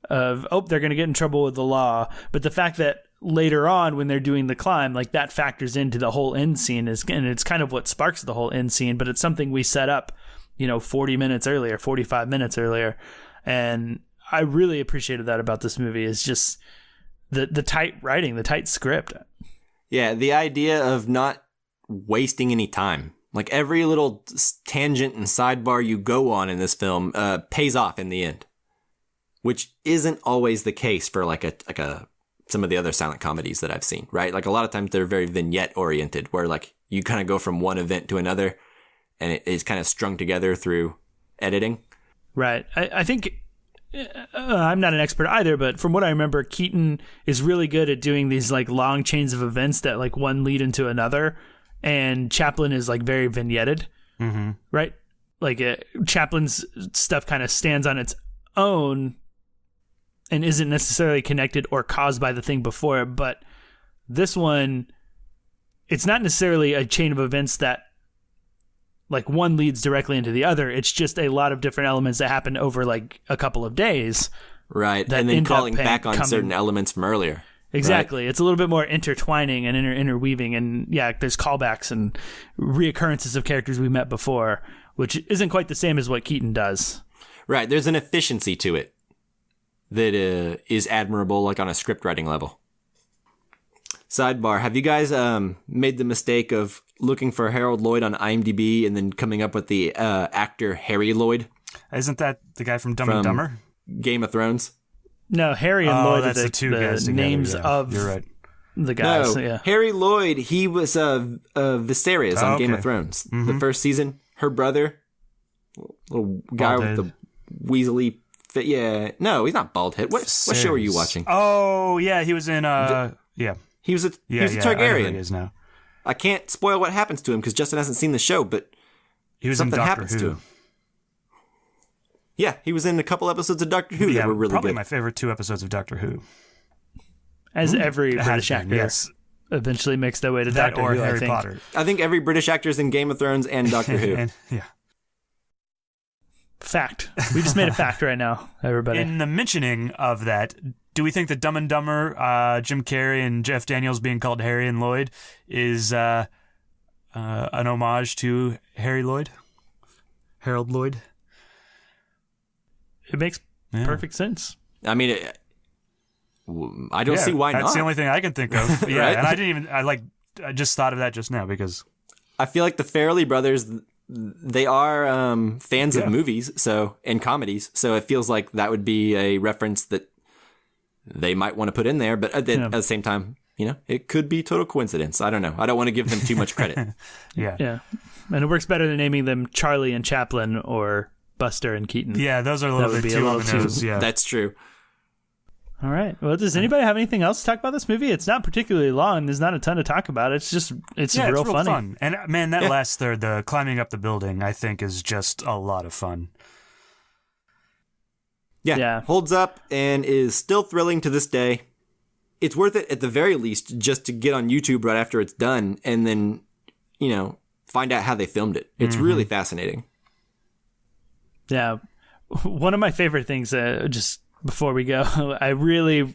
Speaker 3: of, oh, they're going to get in trouble with the law. But the fact that later on when they're doing the climb, like that factors into the whole end scene, and it's kind of what sparks the whole end scene, but it's something we set up, 40 minutes earlier, 45 minutes earlier. And I really appreciated that about this movie, is just the tight writing, the tight script.
Speaker 2: Yeah, the idea of not wasting any time. Like every little tangent and sidebar you go on in this film pays off in the end, which isn't always the case for some of the other silent comedies that I've seen, right? Like a lot of times they're very vignette oriented, where like you kind of go from one event to another and it is kind of strung together through editing.
Speaker 3: Right. I think I'm not an expert either, but from what I remember, Keaton is really good at doing these like long chains of events that like one lead into another, and Chaplin is like very vignetted, right? Like Chaplin's stuff kind of stands on its own and isn't necessarily connected or caused by the thing before it. But this one, it's not necessarily a chain of events that like one leads directly into the other. It's just a lot of different elements that happen over like a couple of days.
Speaker 2: Right. And then calling back on certain elements from earlier.
Speaker 3: Exactly.
Speaker 2: Right?
Speaker 3: It's a little bit more intertwining and interweaving. And yeah, there's callbacks and reoccurrences of characters we met before, which isn't quite the same as what Keaton does.
Speaker 2: Right. There's an efficiency to it that is admirable, like on a script writing level. Sidebar, have you guys made the mistake of looking for Harold Lloyd on IMDb and then coming up with the actor Harry Lloyd?
Speaker 1: Isn't that the guy from Dumb and Dumber?
Speaker 2: Game of Thrones?
Speaker 3: No, Harry and Lloyd are
Speaker 1: that's the two guys together,
Speaker 3: names of
Speaker 1: You're right.
Speaker 3: the guys.
Speaker 2: No,
Speaker 3: Yeah.
Speaker 2: Harry Lloyd, he was Viserys on Game of Thrones. The first season, her brother, little guy with the weaselly fit. Yeah, no, he's not bald head. What show are you watching?
Speaker 1: Oh, yeah, he was in, yeah.
Speaker 2: He was a
Speaker 1: Yeah,
Speaker 2: Targaryen.
Speaker 1: I know who he is now.
Speaker 2: I can't spoil what happens to him because Justin hasn't seen the show, but
Speaker 1: He was
Speaker 2: something
Speaker 1: in Doctor
Speaker 2: happens
Speaker 1: Who.
Speaker 2: to him. Yeah, he was in a couple episodes of Doctor Who
Speaker 1: Yeah,
Speaker 2: that were really
Speaker 1: probably
Speaker 2: good.
Speaker 1: my favorite 2 episodes of Doctor Who.
Speaker 3: As every
Speaker 1: It has
Speaker 3: British
Speaker 1: been,
Speaker 3: actor
Speaker 1: yes.
Speaker 3: eventually makes their way to
Speaker 1: That
Speaker 3: Doctor
Speaker 1: or
Speaker 3: Who,
Speaker 1: Harry
Speaker 3: I think.
Speaker 1: Potter.
Speaker 2: I think every British actor is in Game of Thrones and Doctor Who.
Speaker 1: And, yeah.
Speaker 3: Fact. We just made a fact right now, everybody.
Speaker 1: In the mentioning of that, do we think that Dumb and Dumber, Jim Carrey and Jeff Daniels being called Harry and Lloyd is an homage to Harry Lloyd? Harold Lloyd?
Speaker 3: It makes perfect sense.
Speaker 2: I mean, I don't see why not.
Speaker 1: That's the only thing I can think of. Yeah,
Speaker 2: Right?
Speaker 1: and I just thought of that just now because
Speaker 2: I feel like the Farrelly brothers, they are fans of
Speaker 1: Yeah.
Speaker 2: movies and comedies, so it feels like that would be a reference that they might want to put in there, but at the same time, it could be total coincidence. I don't know. I don't want to give them too much credit.
Speaker 1: yeah.
Speaker 3: Yeah. And it works better than naming them Charlie and Chaplin or Buster and Keaton.
Speaker 1: Yeah, those are a little
Speaker 3: That would
Speaker 1: bit
Speaker 3: be a
Speaker 1: too
Speaker 3: little
Speaker 1: on the
Speaker 3: too-
Speaker 1: nose. Yeah.
Speaker 2: That's true.
Speaker 3: All right. Well, does anybody have anything else to talk about this movie? It's not particularly long. There's not a ton to talk about. It's just, it's real funny.
Speaker 1: fun. And man, that last third, the climbing up the building, I think is just a lot of fun.
Speaker 2: Yeah, holds up and is still thrilling to this day. It's worth it at the very least just to get on YouTube right after it's done and then, find out how they filmed it. It's really fascinating.
Speaker 3: Yeah. One of my favorite things, just before we go, I really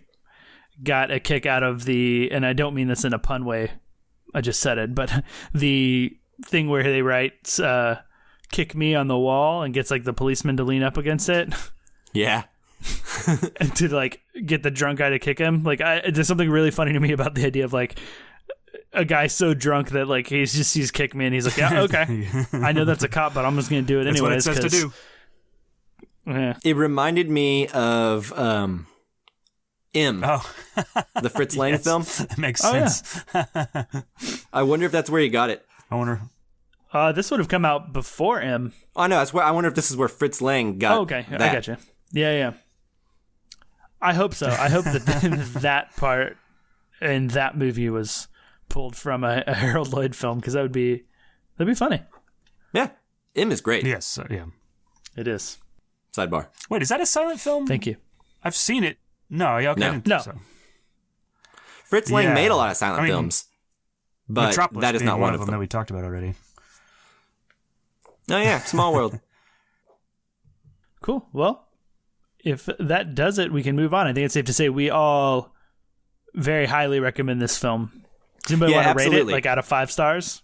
Speaker 3: got a kick out of and I don't mean this in a pun way, I just said it, but the thing where they write, kick me on the wall and gets like the policeman to lean up against it.
Speaker 2: Yeah.
Speaker 3: and to like get the drunk guy to kick him. Like, there's something really funny to me about the idea of like a guy so drunk that like he just sees kick me and he's like, yeah, okay, I know that's a cop, but I'm just gonna do it anyways.
Speaker 1: That's what it says to do.
Speaker 3: Yeah.
Speaker 2: It reminded me of M, the Fritz Lang film.
Speaker 1: That makes sense.
Speaker 3: Yeah.
Speaker 2: I wonder if that's where he got it.
Speaker 1: I wonder.
Speaker 3: This would have come out before M.
Speaker 2: Oh no, I wonder if this is where Fritz Lang got.
Speaker 3: Oh, okay,
Speaker 2: that.
Speaker 3: I gotcha. Yeah. I hope so. I hope that that part in that movie was pulled from a Harold Lloyd film, because that'd be funny.
Speaker 2: Yeah, M is great.
Speaker 1: Yes, yeah.
Speaker 3: It is.
Speaker 2: Sidebar.
Speaker 1: Wait, is that a silent film?
Speaker 3: Thank you.
Speaker 1: I've seen it. No, yeah, okay.
Speaker 2: No.
Speaker 1: I didn't
Speaker 3: No.
Speaker 1: think so.
Speaker 2: Fritz Lang made a lot of silent films, but
Speaker 1: Metropolis
Speaker 2: that is
Speaker 1: being
Speaker 2: not one of
Speaker 1: that
Speaker 2: them.
Speaker 1: we talked about already.
Speaker 2: Oh yeah, Small World.
Speaker 3: Cool. Well, if that does it, we can move on. I think it's safe to say we all very highly recommend this film. Does anybody want to rate it, like out of 5 stars?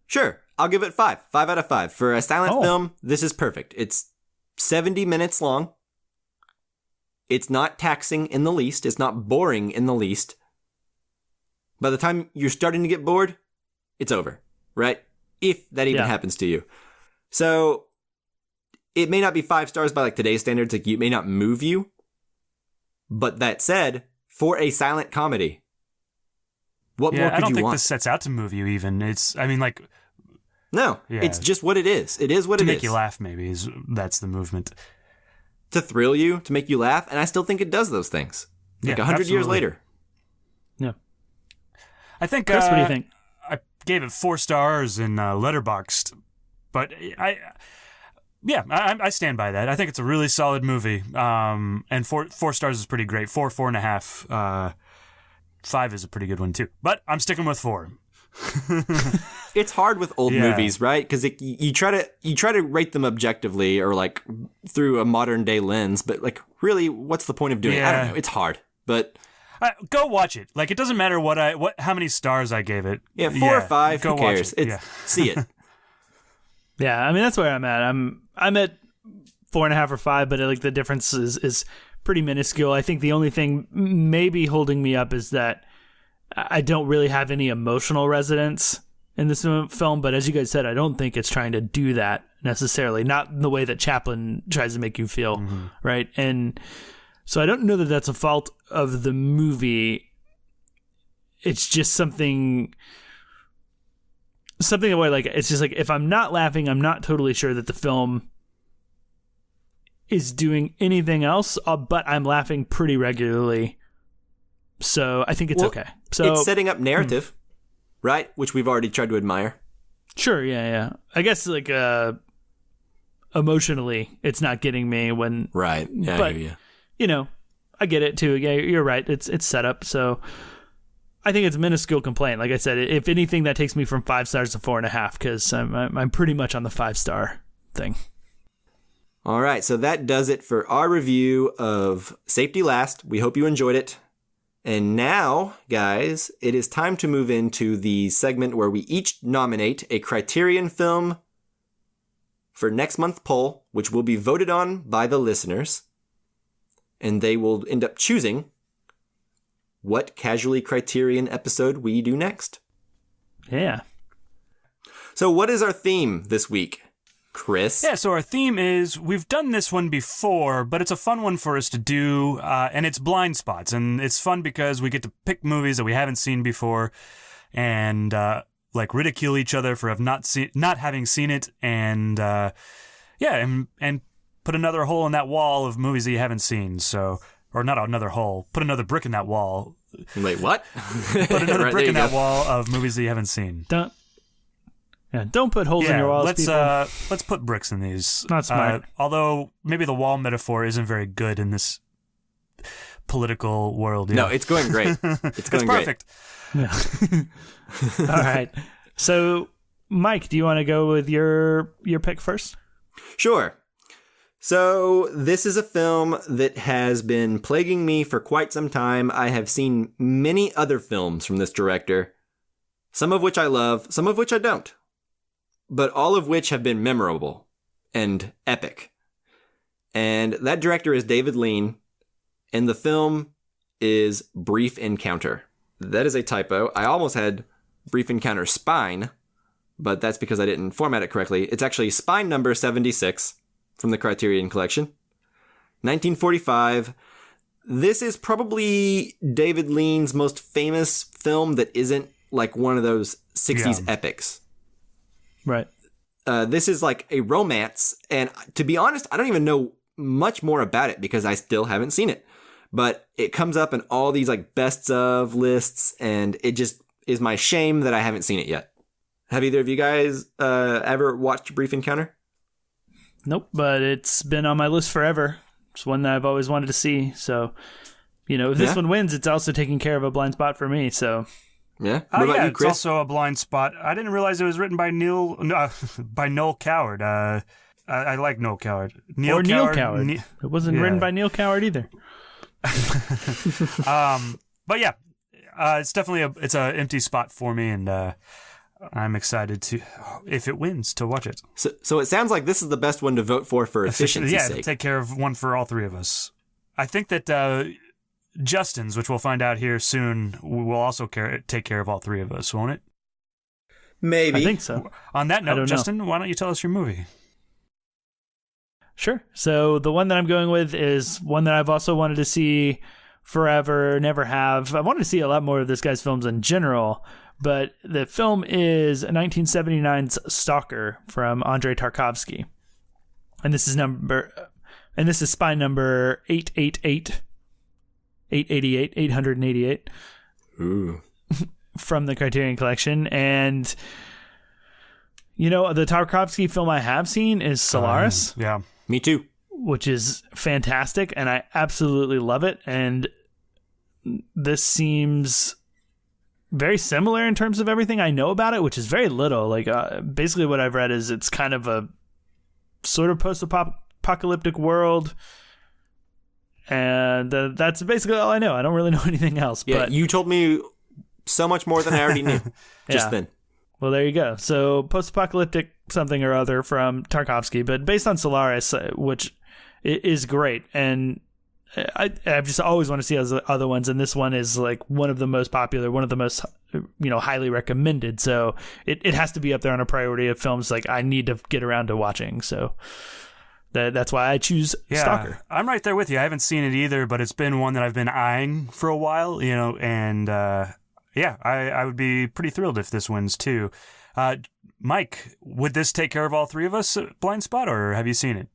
Speaker 2: Sure, I'll give it 5. 5 out of 5. For a silent film, this is perfect. It's 70 minutes long. It's not taxing in the least. It's not boring in the least. By the time you're starting to get bored, it's over, right? If that even happens to you. So it may not be 5 stars by like today's standards. Like, it may not move you. But that said, for a silent comedy, what more could you want?
Speaker 1: I don't think this sets out to move you even. It's, I mean, like...
Speaker 2: No, it's just what it is. It is what it is.
Speaker 1: To make you laugh, maybe, that's the movement.
Speaker 2: To thrill you, to make you laugh, and I still think it does those things. Like 100 years later.
Speaker 3: Yeah.
Speaker 1: I think...
Speaker 3: Chris, what do you think?
Speaker 1: I gave it 4 stars in Letterboxd, but I stand by that. I think it's a really solid movie, and 4 stars is pretty great. 4.5. 5 is a pretty good one too, but I'm sticking with 4.
Speaker 2: It's hard with old movies, right? Because you try to rate them objectively or like through a modern day lens, but like really, what's the point of doing it? I don't know. It's hard, but
Speaker 1: go watch it. Like, it doesn't matter how many stars I gave it.
Speaker 2: Yeah, 4 or 5.
Speaker 1: Go
Speaker 2: who cares?
Speaker 1: watch it.
Speaker 2: See it.
Speaker 3: Yeah, I mean, that's where I'm at. I'm at 4.5 or 5, but like the difference is pretty minuscule. I think the only thing maybe holding me up is that I don't really have any emotional resonance in this film, but as you guys said, I don't think it's trying to do that necessarily. Not in the way that Chaplin tries to make you feel, right? And so I don't know that that's a fault of the movie. It's just something where like it's just like if I'm not laughing, I'm not totally sure that the film is doing anything else, but I'm laughing pretty regularly. So I think it's okay. So
Speaker 2: it's setting up narrative, right? Which we've already tried to admire.
Speaker 3: Sure, yeah. I guess like emotionally, it's not getting me when
Speaker 2: right. Yeah,
Speaker 3: but,
Speaker 2: I hear you.
Speaker 3: You know, I get it too. Yeah, you're right. It's set up. So I think it's a minuscule complaint. Like I said, if anything, that takes me from 5 stars to 4.5 because I'm pretty much on the 5-star thing.
Speaker 2: All right, so that does it for our review of Safety Last. We hope you enjoyed it. And now, guys, it is time to move into the segment where we each nominate a Criterion film for next month's poll, which will be voted on by the listeners. And they will end up choosing what Casually Criterion episode we do next.
Speaker 3: Yeah.
Speaker 2: So what is our theme this week, Chris?
Speaker 1: Yeah, so our theme is, we've done this one before, but it's a fun one for us to do, and it's blind spots. And it's fun because we get to pick movies that we haven't seen before and like ridicule each other for not having seen it, and and put another hole in that wall of movies that you haven't seen. So, or not another hole, put another brick in that wall.
Speaker 2: Wait, what?
Speaker 1: Put another brick in that wall of movies that you haven't seen.
Speaker 3: Don't put holes in your walls, people.
Speaker 1: Let's put bricks in these.
Speaker 3: Not smart.
Speaker 1: Although maybe the wall metaphor isn't very good in this political world.
Speaker 2: No, it's going great. It's going
Speaker 1: perfect.
Speaker 3: Yeah. All right. So, Mike, do you want to go with your pick first?
Speaker 2: Sure. So, this is a film that has been plaguing me for quite some time. I have seen many other films from this director, some of which I love, some of which I don't, but all of which have been memorable and epic. And And that director is David Lean, and the film is Brief Encounter. That is a typo. I almost had Brief Encounter Spine, but that's because I didn't format it correctly. It's actually Spine number 76 from the Criterion Collection. 1945. This is probably David Lean's most famous film that isn't like one of those 60s epics.
Speaker 3: Right.
Speaker 2: This is like a romance, and to be honest, I don't even know much more about it because I still haven't seen it. But it comes up in all these like bests of lists, and it just is my shame that I haven't seen it yet. Have either of you guys ever watched Brief Encounter?
Speaker 3: Nope, but it's been on my list forever. It's one that I've always wanted to see. So, if this one wins, it's also taking care of a blind spot for me. So,
Speaker 2: yeah. What about you, Chris?
Speaker 1: It's also a blind spot. I didn't realize it was written by Noel Coward. I like Noel Coward.
Speaker 3: Neil Coward. It wasn't written by Neil Coward either.
Speaker 1: But yeah, it's definitely it's an empty spot for me, and I'm excited to, if it wins, to watch it.
Speaker 2: So it sounds like this is the best one to vote for efficiency's sake.
Speaker 1: Yeah, take care of one for all three of us. I think that Justin's, which we'll find out here soon, will also take care of all three of us, won't it?
Speaker 2: Maybe.
Speaker 3: I think so.
Speaker 1: On that note, Justin, why don't you tell us your movie?
Speaker 3: Sure. So the one that I'm going with is one that I've also wanted to see forever, never have. I wanted to see a lot more of this guy's films in general, but the film is 1979's Stalker from Andrei Tarkovsky. And this is spine number 888.
Speaker 2: Ooh.
Speaker 3: From the Criterion Collection. And the Tarkovsky film I have seen is Solaris.
Speaker 1: Yeah.
Speaker 2: Me too.
Speaker 3: Which is fantastic, and I absolutely love it. And this seems very similar in terms of everything I know about it, which is very little. Like, basically what I've read is it's kind of a sort of post-apocalyptic world, and that's basically all I know. I don't really know anything else.
Speaker 2: Yeah,
Speaker 3: but
Speaker 2: you told me so much more than I already knew just then.
Speaker 3: Well, there you go. So post-apocalyptic something or other from Tarkovsky, but based on Solaris, which is great. And I've just always want to see other ones. And this one is like one of the most popular, one of the most, highly recommended. So it has to be up there on a priority of films like I need to get around to watching. So that's why I choose Stalker.
Speaker 1: I'm right there with you. I haven't seen it either, but it's been one that I've been eyeing for a while, and yeah, I would be pretty thrilled if this wins too. Mike, would this take care of all three of us, blind spot, or have you seen it?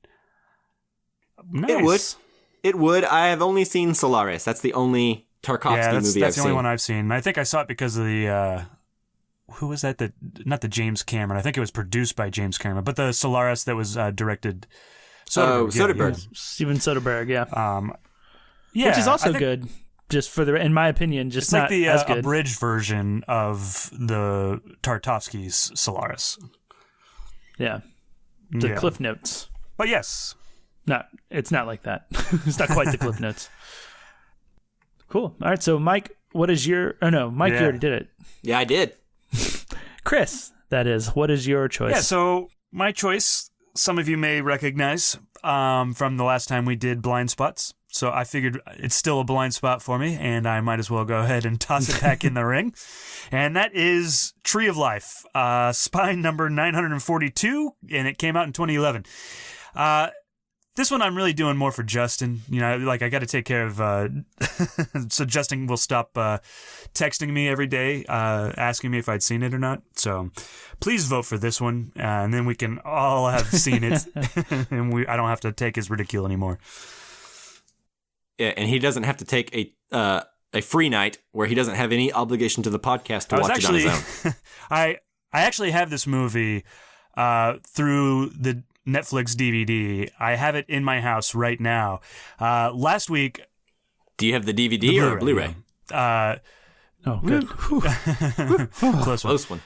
Speaker 1: Nice.
Speaker 2: It would. I have only seen Solaris. That's the only Tarkovsky movie I've seen.
Speaker 1: That's the only one I've seen. I think I saw it because of the who was that? Not the James Cameron. I think it was produced by James Cameron, but the Solaris that was directed.
Speaker 2: Soderbergh.
Speaker 3: Steven Soderbergh. Yeah.
Speaker 1: Yeah,
Speaker 3: which is also good. Just for in my opinion, just
Speaker 1: it's
Speaker 3: not
Speaker 1: like the
Speaker 3: as good.
Speaker 1: abridged version of the Tarkovsky's Solaris.
Speaker 3: Yeah, the Cliff Notes.
Speaker 1: But yes,
Speaker 3: it's not like that. It's not quite the Cliff Notes. Cool. All right, so Mike, what is your? Oh no, Mike, you already did it.
Speaker 2: Yeah, I did.
Speaker 3: Chris, that is. What is your choice?
Speaker 1: Yeah, so my choice, some of you may recognize from the last time we did Blind Spots. So I figured it's still a blind spot for me, and I might as well go ahead and toss it back in the ring. And that is Tree of Life, spine number 942, and it came out in 2011. This one I'm really doing more for Justin. I got to take care of... so Justin will stop texting me every day, asking me if I'd seen it or not. So please vote for this one, and then we can all have seen it, and I don't have to take his ridicule anymore.
Speaker 2: Yeah, and he doesn't have to take a free night where he doesn't have any obligation to the podcast to watch it on his own.
Speaker 1: I actually have this movie through the Netflix DVD. I have it in my house right now. Last week...
Speaker 2: Do you have the DVD or Blu-ray?
Speaker 3: Oh, good.
Speaker 2: Close one.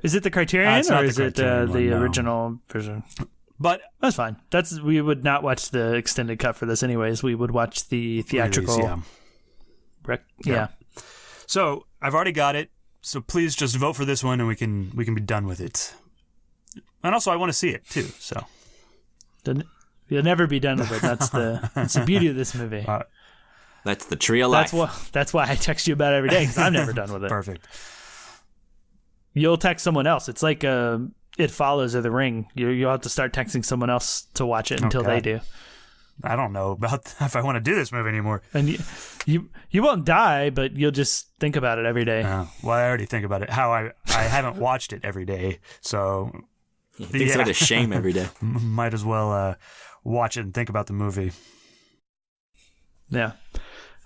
Speaker 3: Is it the Criterion or is it the
Speaker 1: one,
Speaker 3: original version?
Speaker 1: But
Speaker 3: that's fine. We would not watch the extended cut for this anyways. We would watch the theatrical.
Speaker 1: Release,
Speaker 3: yeah.
Speaker 1: So I've already got it. So please just vote for this one, and we can be done with it. And also, I want to see it too. So
Speaker 3: You'll never be done with it. That's the beauty of this movie.
Speaker 2: That's the tree of life.
Speaker 3: That's why I text you about it every day, because I'm never done with it.
Speaker 1: Perfect.
Speaker 3: You'll text someone else. It's like It Follows or The Ring. You'll have to start texting someone else to watch it until they do.
Speaker 1: I don't know about if I want to do this movie anymore.
Speaker 3: And you won't die, but you'll just think about it every day.
Speaker 1: Well, I already think about it. How I haven't watched it every day, so
Speaker 2: He thinks about his shame every day.
Speaker 1: Might as well watch it and think about the movie.
Speaker 3: Yeah.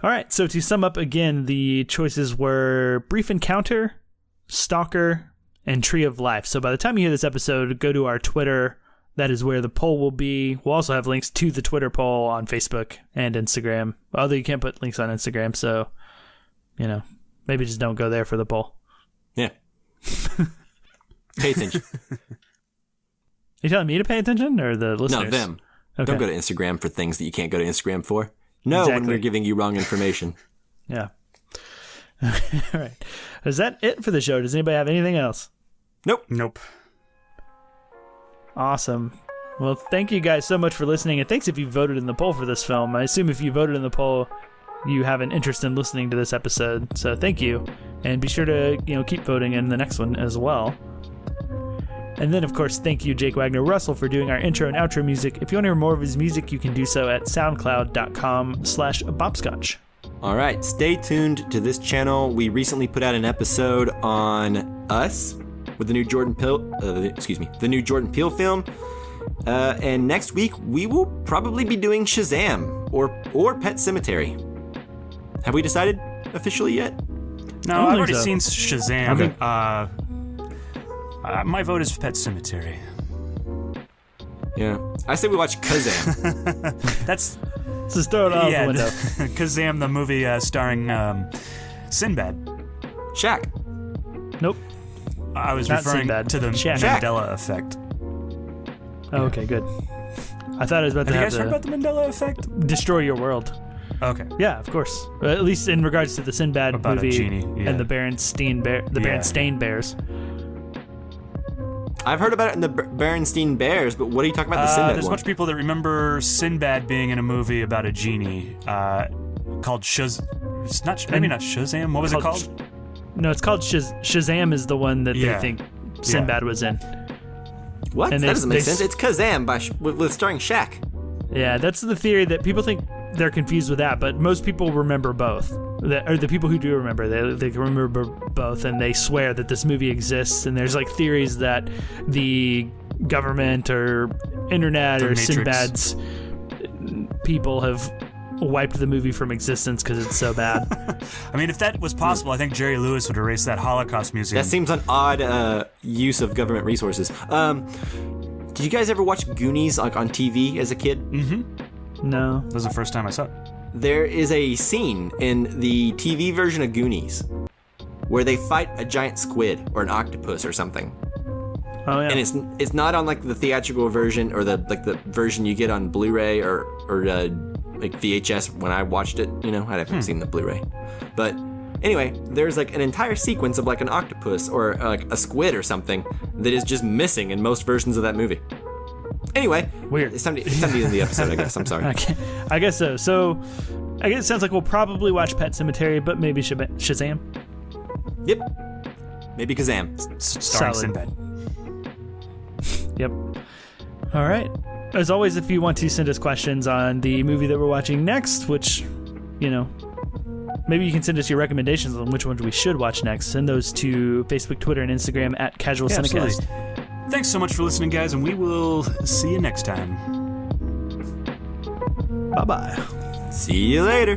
Speaker 3: All right. So to sum up again, the choices were Brief Encounter, Stalker, and Tree of Life. So by the time you hear this episode, go to our Twitter. That is where the poll will be. We'll also have links to the Twitter poll on Facebook and Instagram. Although you can't put links on Instagram, so, maybe just don't go there for the poll.
Speaker 2: Yeah. Pay attention.
Speaker 3: Are you telling me to pay attention, or the listeners?
Speaker 2: No, them.
Speaker 3: Okay.
Speaker 2: Don't go to Instagram for things that you can't go to Instagram for. No,
Speaker 3: Exactly.
Speaker 2: when we're giving you wrong information.
Speaker 3: Yeah. All right. Is that it for the show? Does anybody have anything else?
Speaker 1: Nope.
Speaker 3: Awesome. Well, thank you guys so much for listening, and thanks if you voted in the poll for this film. I assume if you voted in the poll, you have an interest in listening to this episode. So thank you, and be sure to keep voting in the next one as well. And then, of course, thank you, Jake Wagner Russell, for doing our intro and outro music. If you want to hear more of his music, you can do so at soundcloud.com/bobscotch.
Speaker 2: All right, stay tuned to this channel. We recently put out an episode on Us with the new Jordan Peele film. And next week we will probably be doing Shazam or Pet Sematary. Have we decided officially yet?
Speaker 1: No, I've already
Speaker 3: so.
Speaker 1: seen Shazam.
Speaker 3: Okay.
Speaker 1: My vote is Pet Sematary.
Speaker 2: Yeah, I say we watch Kazam.
Speaker 1: That's
Speaker 3: Just throw it out the window.
Speaker 1: Kazam, the movie starring Sinbad.
Speaker 2: Shaq.
Speaker 3: Nope.
Speaker 1: I was
Speaker 3: Not
Speaker 1: referring
Speaker 3: Sinbad.
Speaker 1: to the
Speaker 3: Shaq.
Speaker 1: Mandela effect.
Speaker 3: Oh, okay, good. I thought I was about
Speaker 1: Have
Speaker 3: to
Speaker 1: you guys heard about the Mandela effect?
Speaker 3: destroy your world.
Speaker 1: Okay.
Speaker 3: Yeah, of course. At least in regards to the Sinbad
Speaker 1: About a
Speaker 3: movie
Speaker 1: genie, yeah.
Speaker 3: and the Berenstain Bears.
Speaker 2: I've heard about it in the Berenstain Bears, but what are you talking about the Sinbad
Speaker 1: There's a
Speaker 2: one?
Speaker 1: bunch of people that remember Sinbad being in a movie about a genie called maybe not Shazam. What was it called?
Speaker 3: No, it's called Shazam is the one that they think Sinbad was in.
Speaker 2: What?
Speaker 3: And
Speaker 2: That doesn't make
Speaker 3: they-
Speaker 2: sense. It's Kazam with starring Shaq.
Speaker 3: Yeah, that's the theory that people think they're confused with that, but most people remember both. Or the people who do remember, they can remember both, and they swear that this movie exists. And there's like theories that the government or internet
Speaker 1: The
Speaker 3: or
Speaker 1: Matrix.
Speaker 3: Sinbad's people have wiped the movie from existence because it's so bad.
Speaker 1: I mean, if that was possible, I think Jerry Lewis would erase that Holocaust museum.
Speaker 2: That seems an odd use of government resources. Did you guys ever watch Goonies on TV as a kid?
Speaker 3: No.
Speaker 1: That was the first time I saw it.
Speaker 2: There is a scene in the TV version of Goonies where they fight a giant squid or an octopus or something.
Speaker 3: Oh yeah.
Speaker 2: And it's not on like the theatrical version or the version you get on Blu-ray or like VHS when I watched it, I haven't seen the Blu-ray. But anyway, there's like an entire sequence of like an octopus or like a squid or something that is just missing in most versions of that movie. Anyway,
Speaker 3: Weird.
Speaker 2: It's time to end the episode, I guess. I'm sorry.
Speaker 3: Okay. I guess so. So, I guess it sounds like we'll probably watch Pet Sematary, but maybe Shazam.
Speaker 2: Yep. Maybe Kazam.
Speaker 1: Starring
Speaker 3: Solid.
Speaker 1: Sinbad.
Speaker 3: Yep. All right. As always, if you want to send us questions on the movie that we're watching next, which, maybe you can send us your recommendations on which ones we should watch next. Send those to Facebook, Twitter, and Instagram at casualcinecast.
Speaker 1: Absolutely. Thanks so much for listening, guys, and we will see you next time.
Speaker 3: Bye-bye.
Speaker 2: See you later.